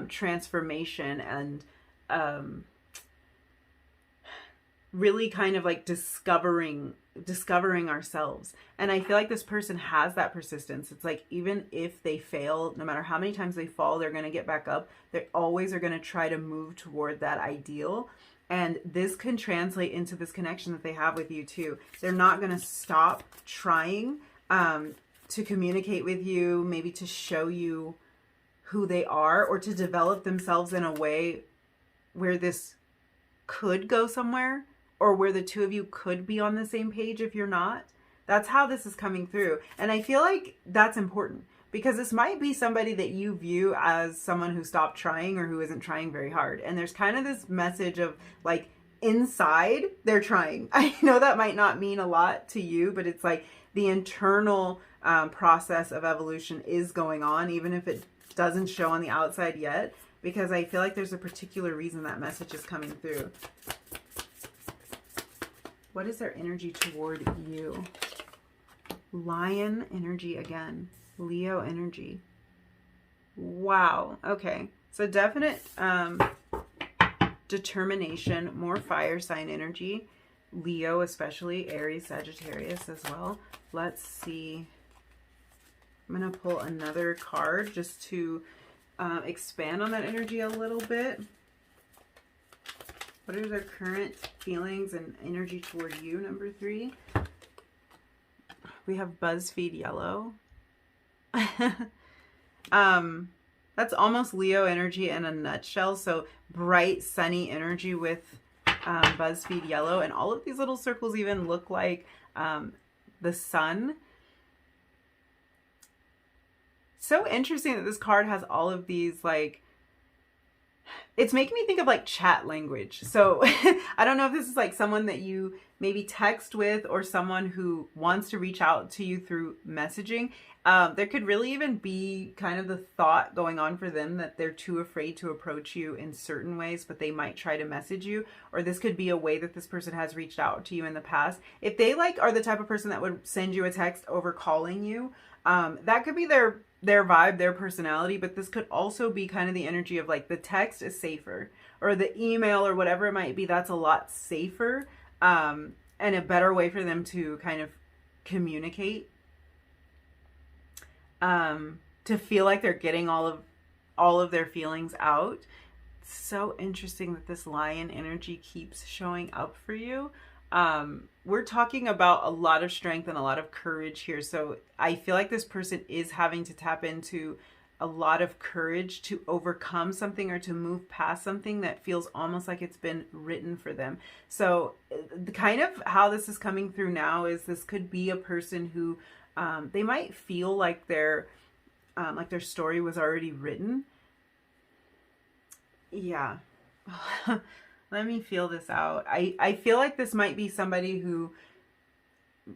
transformation and really kind of like discovering ourselves. And I feel like this person has that persistence. It's like, even if they fail, no matter how many times they fall, they're going to get back up. They always are going to try to move toward that ideal. And this can translate into this connection that they have with you too. They're not going to stop trying to communicate with you, maybe to show you who they are, or to develop themselves in a way where this could go somewhere, or where the two of you could be on the same page if you're not. That's how this is coming through. And I feel like that's important, because this might be somebody that you view as someone who stopped trying or who isn't trying very hard. And there's kind of this message of like, inside they're trying. I know that might not mean a lot to you, but it's like the internal process of evolution is going on, even if it doesn't show on the outside yet, because I feel like there's a particular reason that message is coming through. What is their energy toward you? Lion energy again. Leo energy. Wow. Okay. So definite determination, more fire sign energy. Leo especially, Aries, Sagittarius as well. Let's see. I'm going to pull another card just to expand on that energy a little bit. What are their current feelings and energy toward you, number 3? We have BuzzFeed yellow. That's almost Leo energy in a nutshell. So bright, sunny energy with BuzzFeed yellow. And all of these little circles even look like the sun. So interesting that this card has all of these, like, it's making me think of like chat language. So I don't know if this is like someone that you maybe text with, or someone who wants to reach out to you through messaging. There could really even be kind of the thought going on for them that they're too afraid to approach you in certain ways, but they might try to message you. Or this could be a way that this person has reached out to you in the past. If they like are the type of person that would send you a text over calling you, that could be their vibe, their personality. But this could also be kind of the energy of like the text is safer, or the email or whatever it might be, that's a lot safer and a better way for them to kind of communicate, to feel like they're getting all of their feelings out. It's so interesting that this lion energy keeps showing up for you. We're talking about a lot of strength and a lot of courage here. So I feel like this person is having to tap into a lot of courage to overcome something, or to move past something that feels almost like it's been written for them. So the kind of how this is coming through now is this could be a person who they might feel like their story was already written. Yeah. Let me feel this out. I feel like this might be somebody who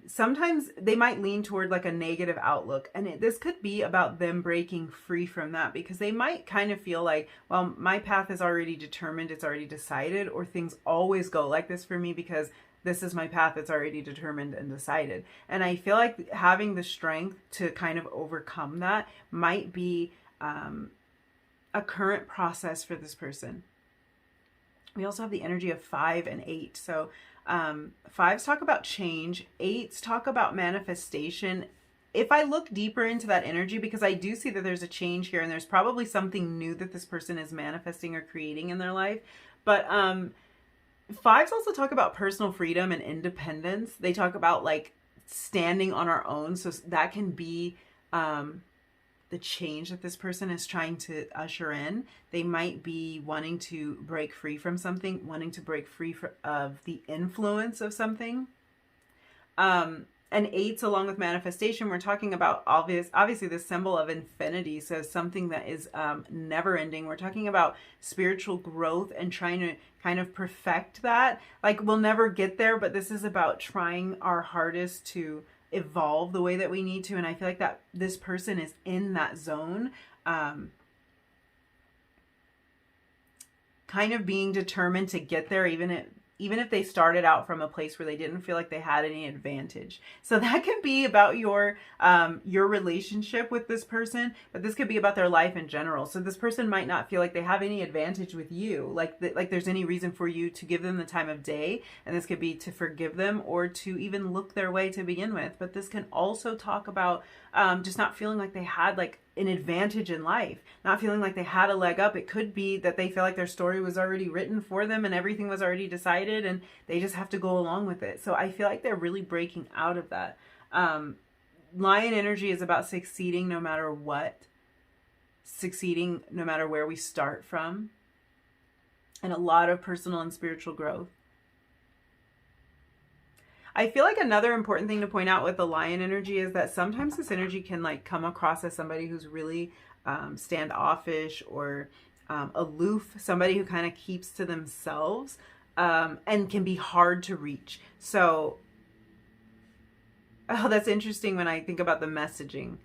sometimes they might lean toward like a negative outlook. And this could be about them breaking free from that, because they might kind of feel like, well, my path is already determined. It's already decided, or things always go like this for me because this is my path. It's already determined and decided. And I feel like having the strength to kind of overcome that might be a current process for this person. We also have the energy of 5 and 8. So 5s talk about change. 8s talk about manifestation. If I look deeper into that energy, because I do see that there's a change here, and there's probably something new that this person is manifesting or creating in their life. But fives also talk about personal freedom and independence. They talk about like standing on our own. So that can be the change that this person is trying to usher in. They might be wanting to break free from something, wanting to break free of the influence of something. And eights, along with manifestation, we're talking about obviously the symbol of infinity, so something that is never ending. We're talking about spiritual growth and trying to kind of perfect that. Like, we'll never get there, but this is about trying our hardest to evolve the way that we need to. And I feel like that this person is in that zone, kind of being determined to get there, even if they started out from a place where they didn't feel like they had any advantage. So that could be about your relationship with this person, but this could be about their life in general. So this person might not feel like they have any advantage with you, like there's any reason for you to give them the time of day. And this could be to forgive them or to even look their way to begin with. But this can also talk about just not feeling like they had like an advantage in life, not feeling like they had a leg up. It could be that they feel like their story was already written for them and everything was already decided and they just have to go along with it. So I feel like they're really breaking out of that. Lion energy is about succeeding no matter what, succeeding no matter where we start from, and a lot of personal and spiritual growth. I feel like another important thing to point out with the lion energy is that sometimes this energy can like come across as somebody who's really standoffish or aloof, somebody who kind of keeps to themselves and can be hard to reach. So, oh, that's interesting when I think about the messaging.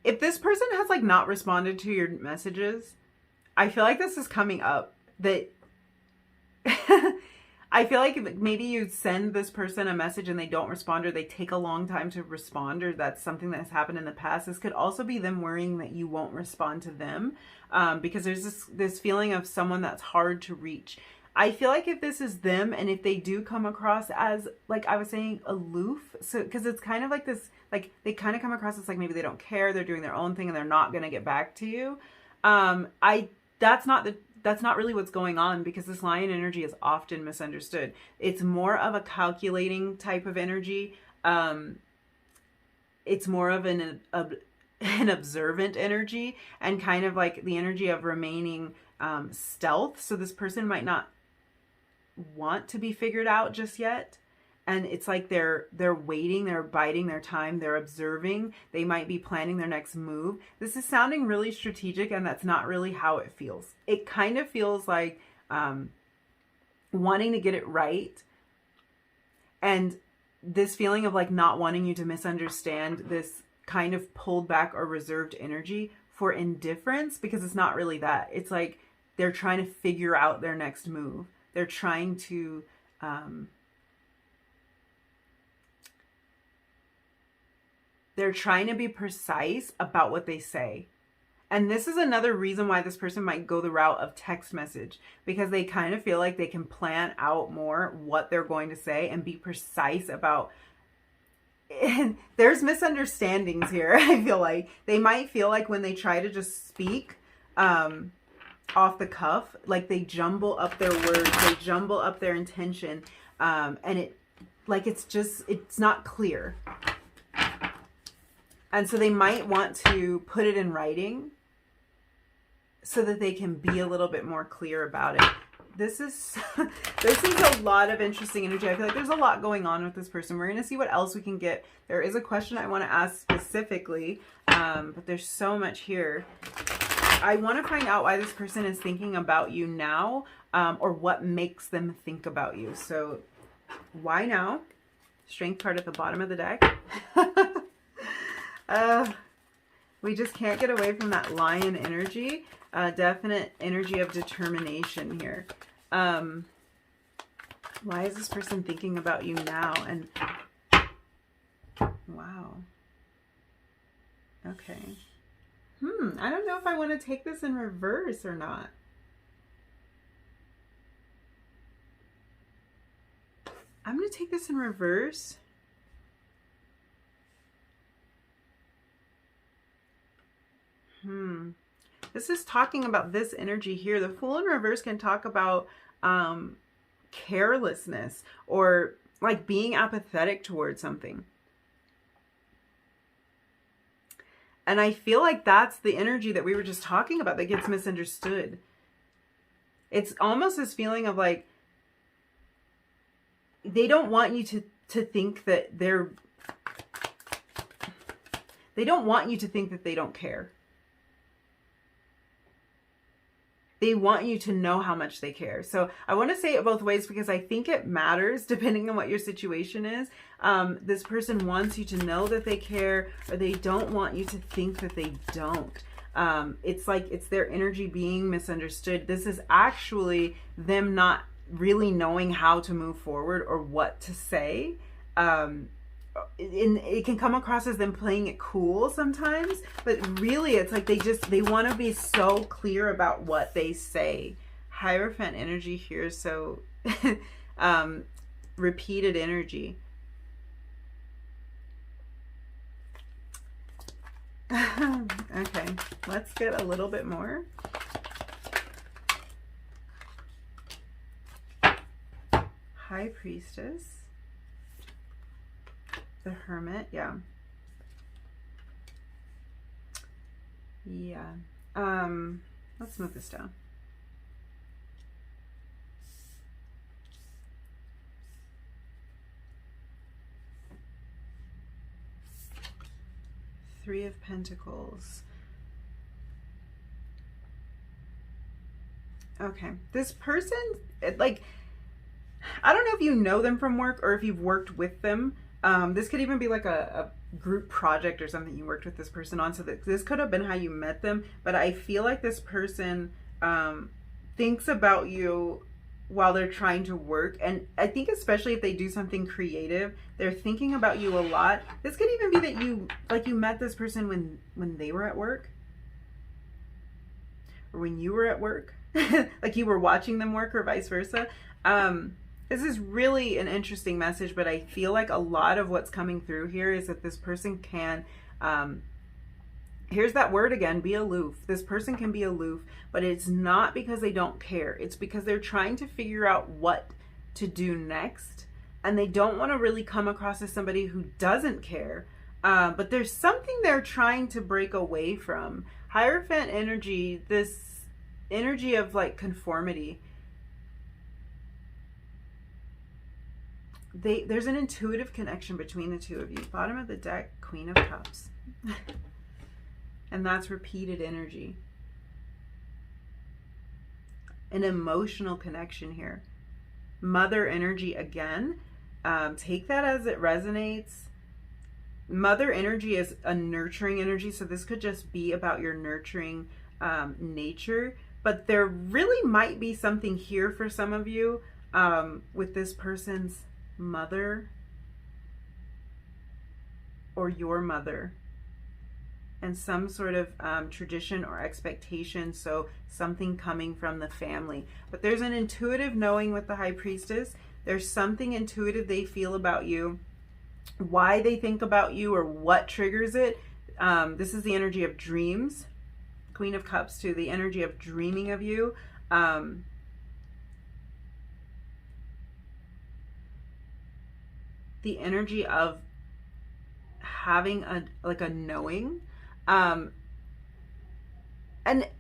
If this person has like not responded to your messages, I feel like this is coming up, that I feel like maybe you send this person a message and they don't respond, or they take a long time to respond, or that's something that has happened in the past. This could also be them worrying that you won't respond to them, because there's this feeling of someone that's hard to reach. I feel like if this is them, and if they do come across as, like I was saying, aloof, so because it's kind of like this, like they kind of come across as like maybe they don't care, they're doing their own thing and they're not going to get back to you. That's not really what's going on, because this lion energy is often misunderstood. It's more of a calculating type of energy. It's more of an observant energy, and kind of like the energy of remaining stealth. So this person might not want to be figured out just yet. And it's like they're waiting, they're biding their time, they're observing. They might be planning their next move. This is sounding really strategic, and that's not really how it feels. It kind of feels like wanting to get it right. And this feeling of like not wanting you to misunderstand this kind of pulled back or reserved energy for indifference, because it's not really that. It's like they're trying to figure out their next move. They're trying to... they're trying to be precise about what they say. And this is another reason why this person might go the route of text message, because they kind of feel like they can plan out more what they're going to say and be precise about. And there's misunderstandings here. I feel like they might feel like when they try to just speak off the cuff, like they jumble up their words, they jumble up their intention, and it's not clear. And so they might want to put it in writing so that they can be a little bit more clear about it. This is a lot of interesting energy. I feel like there's a lot going on with this person. We're going to see what else we can get. There is a question I want to ask specifically, but there's so much here. I want to find out why this person is thinking about you now, or what makes them think about you. So why now? Strength card at the bottom of the deck. We just can't get away from that lion energy. Definite energy of determination here. Why is this person thinking about you now? And wow. Okay. I don't know if I want to take this in reverse or not. I'm going to take this in reverse. This is talking about this energy here. The Fool in reverse can talk about carelessness or like being apathetic towards something. And I feel like that's the energy that we were just talking about that gets misunderstood. It's almost this feeling of like, they don't want you to think that they don't want you to think that they don't care. They want you to know how much they care. So I want to say it both ways because I think it matters depending on what your situation is. This person wants you to know that they care, or they don't want you to think that they don't. It's like it's their energy being misunderstood. This is actually them not really knowing how to move forward or what to say. It can come across as them playing it cool sometimes, but really it's like they want to be so clear about what they say. Hierophant energy here, so repeated energy. Okay, let's get a little bit more. High Priestess. The Hermit, yeah. Let's move this down. Three of Pentacles. Okay, this person, like, I don't know if you know them from work or if you've worked with them. This could even be like a group project or something you worked with this person on. So this could have been how you met them. But I feel like this person thinks about you while they're trying to work. And I think especially if they do something creative, they're thinking about you a lot. This could even be that you met this person when they were at work. Or when you were at work. Like you were watching them work or vice versa. This is really an interesting message, but I feel like a lot of what's coming through here is that this person can, here's that word again, be aloof. This person can be aloof, but it's not because they don't care. It's because they're trying to figure out what to do next, and they don't want to really come across as somebody who doesn't care, but there's something they're trying to break away from. Hierophant energy, this energy of like conformity. There's an intuitive connection between the two of you. Bottom of the deck, Queen of Cups. And that's repeated energy. An emotional connection here. Mother energy again. Take that as it resonates. Mother energy is a nurturing energy, so this could just be about your nurturing nature. But there really might be something here for some of you with this person's mother or your mother, and some sort of tradition or expectation, so something coming from the family. But there's an intuitive knowing with the High Priestess. There's something intuitive they feel about you, why they think about you or what triggers it. This is the energy of dreams. Queen of Cups too, the energy of dreaming of you. The energy of having a knowing. And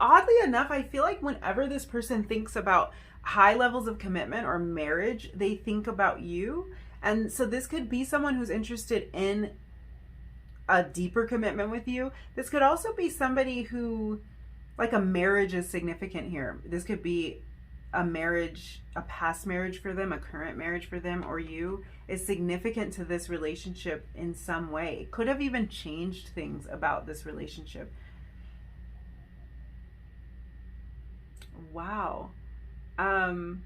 oddly enough, I feel like whenever this person thinks about high levels of commitment or marriage, they think about you. And so this could be someone who's interested in a deeper commitment with you. This could also be somebody who, like, a marriage is significant here. This could be a marriage, a past marriage for them, a current marriage for them, or you is significant to this relationship in some way. It could have even changed things about this relationship. Wow. I'm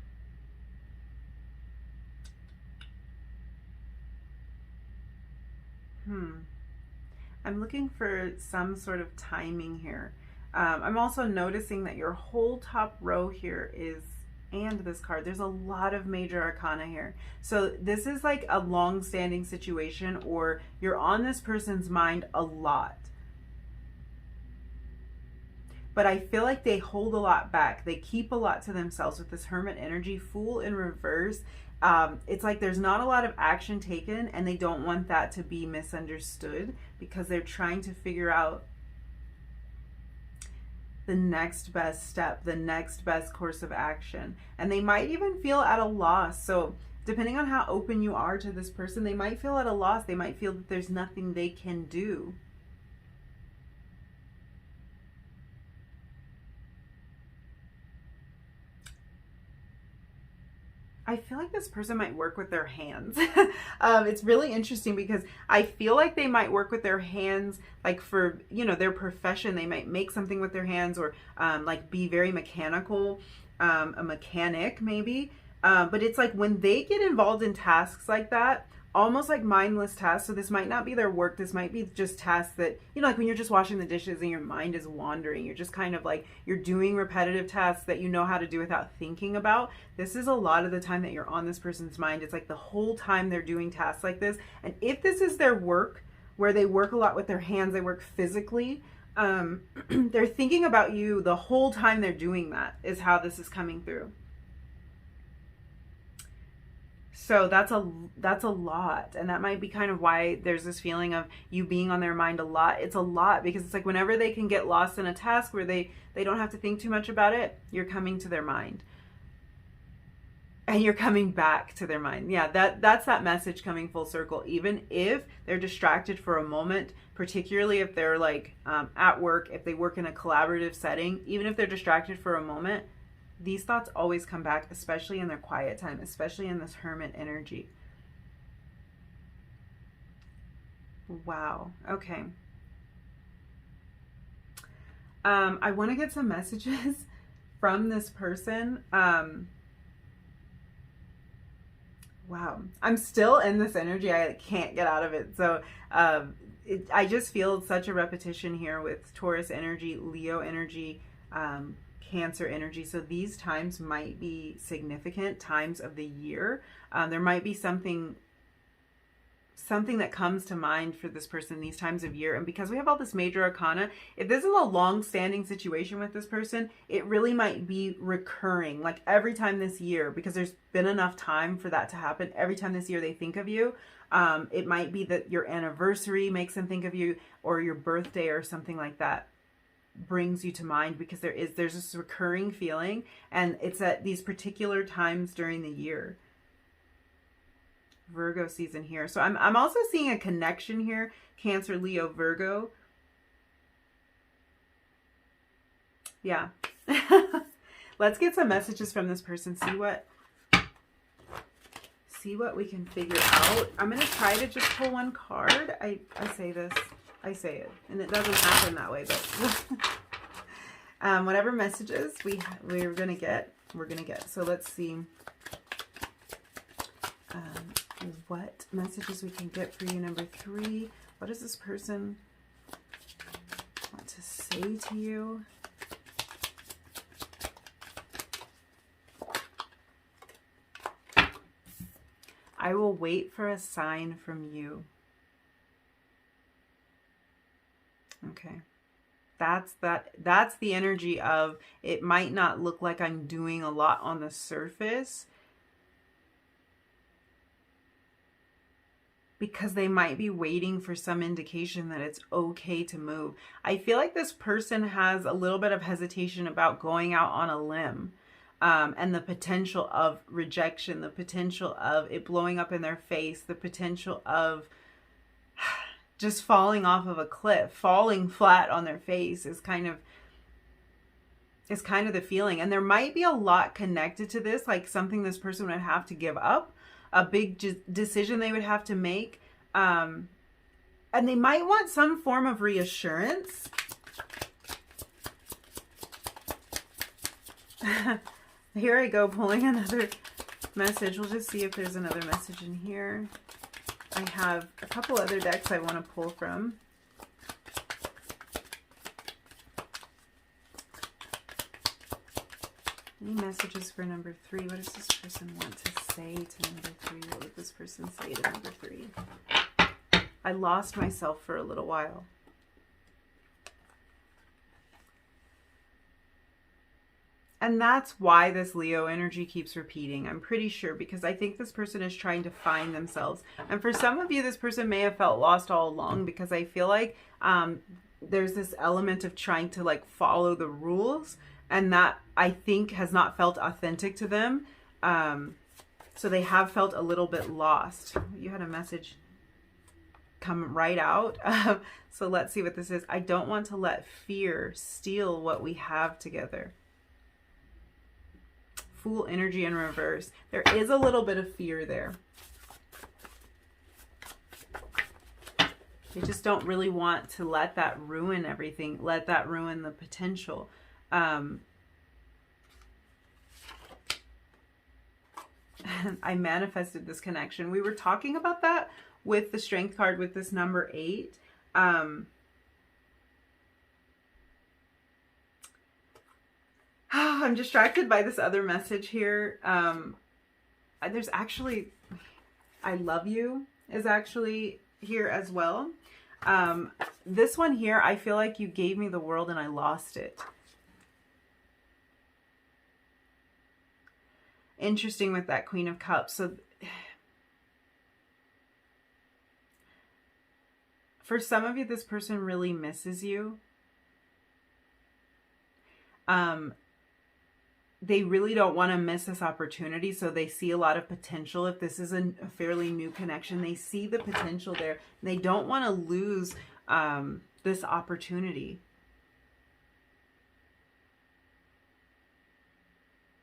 looking for some sort of timing here. I'm also noticing that your whole top row here is, and this card, there's a lot of major arcana here. So this is like a long-standing situation, or you're on this person's mind a lot. but I feel like they hold a lot back. They keep a lot to themselves with this Hermit energy. Fool in reverse. It's like there's not a lot of action taken, and they don't want that to be misunderstood because they're trying to figure out the next best step, the next best course of action. And they might even feel at a loss. So depending on how open you are to this person, they might feel at a loss. They might feel that there's nothing they can do. I feel like this person might work with their hands. It's really interesting because I feel like they might work with their hands, like for, you know, their profession. They might make something with their hands, or like be very mechanical, a mechanic maybe. But it's like when they get involved in tasks like that, almost like mindless tasks. So this might not be their work. This might be just tasks that, you know, like when you're just washing the dishes and your mind is wandering, you're just kind of like, you're doing repetitive tasks that you know how to do without thinking about. This is a lot of the time that you're on this person's mind. It's like the whole time they're doing tasks like this. And if this is their work, where they work a lot with their hands, they work physically, they're thinking about you the whole time they're doing that, is how this is coming through. So that's a lot, and that might be kind of why there's this feeling of you being on their mind a lot. It's a lot because it's like whenever they can get lost in a task where they don't have to think too much about it, you're coming to their mind. And you're coming back to their mind. Yeah, that's that message coming full circle. Even if they're distracted for a moment, particularly if they're like at work, if they work in a collaborative setting, even if they're distracted for a moment, these thoughts always come back, especially in their quiet time, especially in this Hermit energy. Wow. Okay. I want to get some messages from this person. Wow. I'm still in this energy. I can't get out of it. So I just feel such a repetition here with Taurus energy, Leo energy, Cancer energy. So these times might be significant times of the year. There might be something that comes to mind for this person these times of year. And because we have all this major arcana, if this is a long-standing situation with this person, it really might be recurring, like every time this year, because there's been enough time for that to happen. Every time this year they think of you. It might be that your anniversary makes them think of you, or your birthday or something like that brings you to mind, because there's this recurring feeling, and it's at these particular times during the year. Virgo season here. So I'm also seeing a connection here, Cancer, Leo, Virgo. Yeah. Let's get some messages from this person. See what we can figure out. I'm going to try to just pull one card. I say this. I say it, and it doesn't happen that way, but whatever messages we're gonna get, we're gonna get. So let's see what messages we can get for you, number 3. What does this person want to say to you? I will wait for a sign from you. Okay. That's the energy of, it might not look like I'm doing a lot on the surface, because they might be waiting for some indication that it's okay to move. I feel like this person has a little bit of hesitation about going out on a limb, and the potential of rejection, the potential of it blowing up in their face, the potential of just falling off of a cliff, falling flat on their face is kind of the feeling. And there might be a lot connected to this, like something this person would have to give up, a big decision they would have to make. And they might want some form of reassurance. Here I go, pulling another message. We'll just see if there's another message in here. I have a couple other decks I want to pull from. Any messages for number 3? What does this person want to say to number 3? What would this person say to number 3? I lost myself for a little while. And that's why this Leo energy keeps repeating, I'm pretty sure, because I think this person is trying to find themselves. And for some of you, this person may have felt lost all along, because I feel like there's this element of trying to like follow the rules, and that I think has not felt authentic to them. So they have felt a little bit lost. You had a message come right out. So let's see what this is. I don't want to let fear steal what we have together. Fool energy in reverse. There is a little bit of fear there. They just don't really want to let that ruin everything. Let that ruin the potential. I manifested this connection. We were talking about that with the Strength card with this number 8. I'm distracted by this other message here. There's actually, I love you is actually here as well. This one here, I feel like you gave me the world and I lost it. Interesting with that Queen of Cups. So for some of you, this person really misses you. They really don't want to miss this opportunity, so they see a lot of potential. If this is a fairly new connection, they see the potential there. They don't want to lose this opportunity.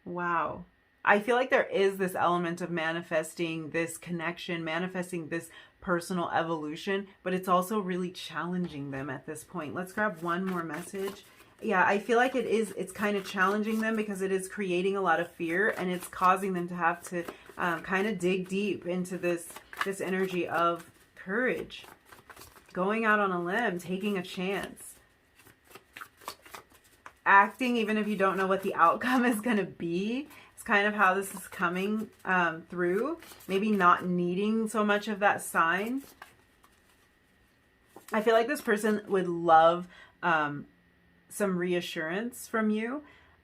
Wow. I feel like there is this element of manifesting this connection, manifesting this personal evolution, but it's also really challenging them at this point. Let's grab one more message. Yeah, I feel like it's kind of challenging them because it is creating a lot of fear, and it's causing them to have to kind of dig deep into this energy of courage, going out on a limb, taking a chance, acting even if you don't know what the outcome is going to be. It's kind of how this is coming through. Maybe not needing so much of that sign. I feel like this person would love some reassurance from you.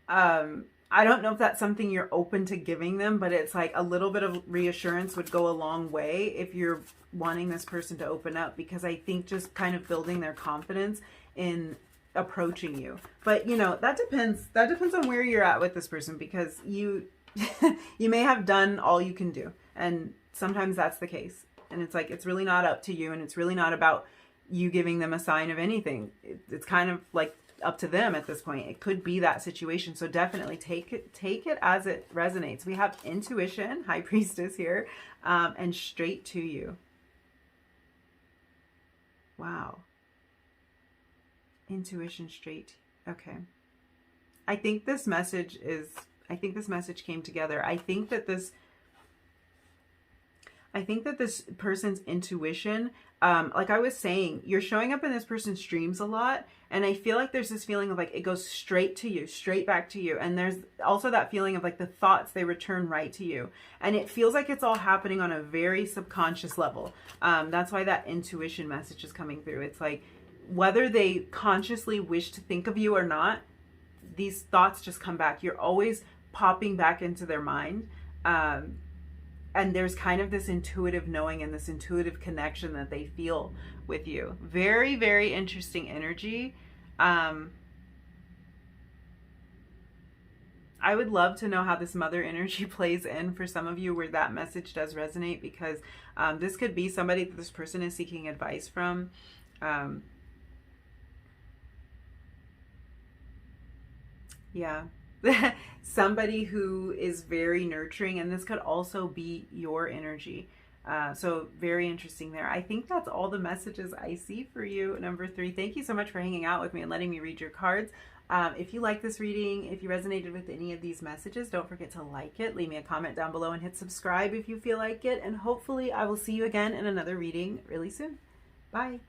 I don't know if that's something you're open to giving them, but it's like a little bit of reassurance would go a long way if you're wanting this person to open up, because I think just kind of building their confidence in approaching you. But you know, that depends on where you're at with this person, because you you may have done all you can do, and sometimes that's the case, and it's like it's really not up to you, and it's really not about you giving them a sign of anything. It's kind of like up to them at this point. It could be that situation. So definitely take it as it resonates. We have intuition, High Priestess here, and straight to you. Wow. Intuition straight. Okay. I think this message came together. I think that this person's intuition, like I was saying, you're showing up in this person's dreams a lot. And I feel like there's this feeling of like, it goes straight to you, straight back to you. And there's also that feeling of like the thoughts, they return right to you. And it feels like it's all happening on a very subconscious level. That's why that intuition message is coming through. It's like, whether they consciously wish to think of you or not, these thoughts just come back. You're always popping back into their mind. And there's kind of this intuitive knowing and this intuitive connection that they feel with you. Very, very interesting energy. I would love to know how this mother energy plays in for some of you where that message does resonate, because this could be somebody that this person is seeking advice from. Yeah. Somebody who is very nurturing, and this could also be your energy. So very interesting there. I think that's all the messages I see for you, number 3. Thank you so much for hanging out with me and letting me read your cards. If you like this reading, if you resonated with any of these messages, don't forget to like it, leave me a comment down below, and hit subscribe if you feel like it. And hopefully I will see you again in another reading really soon. Bye.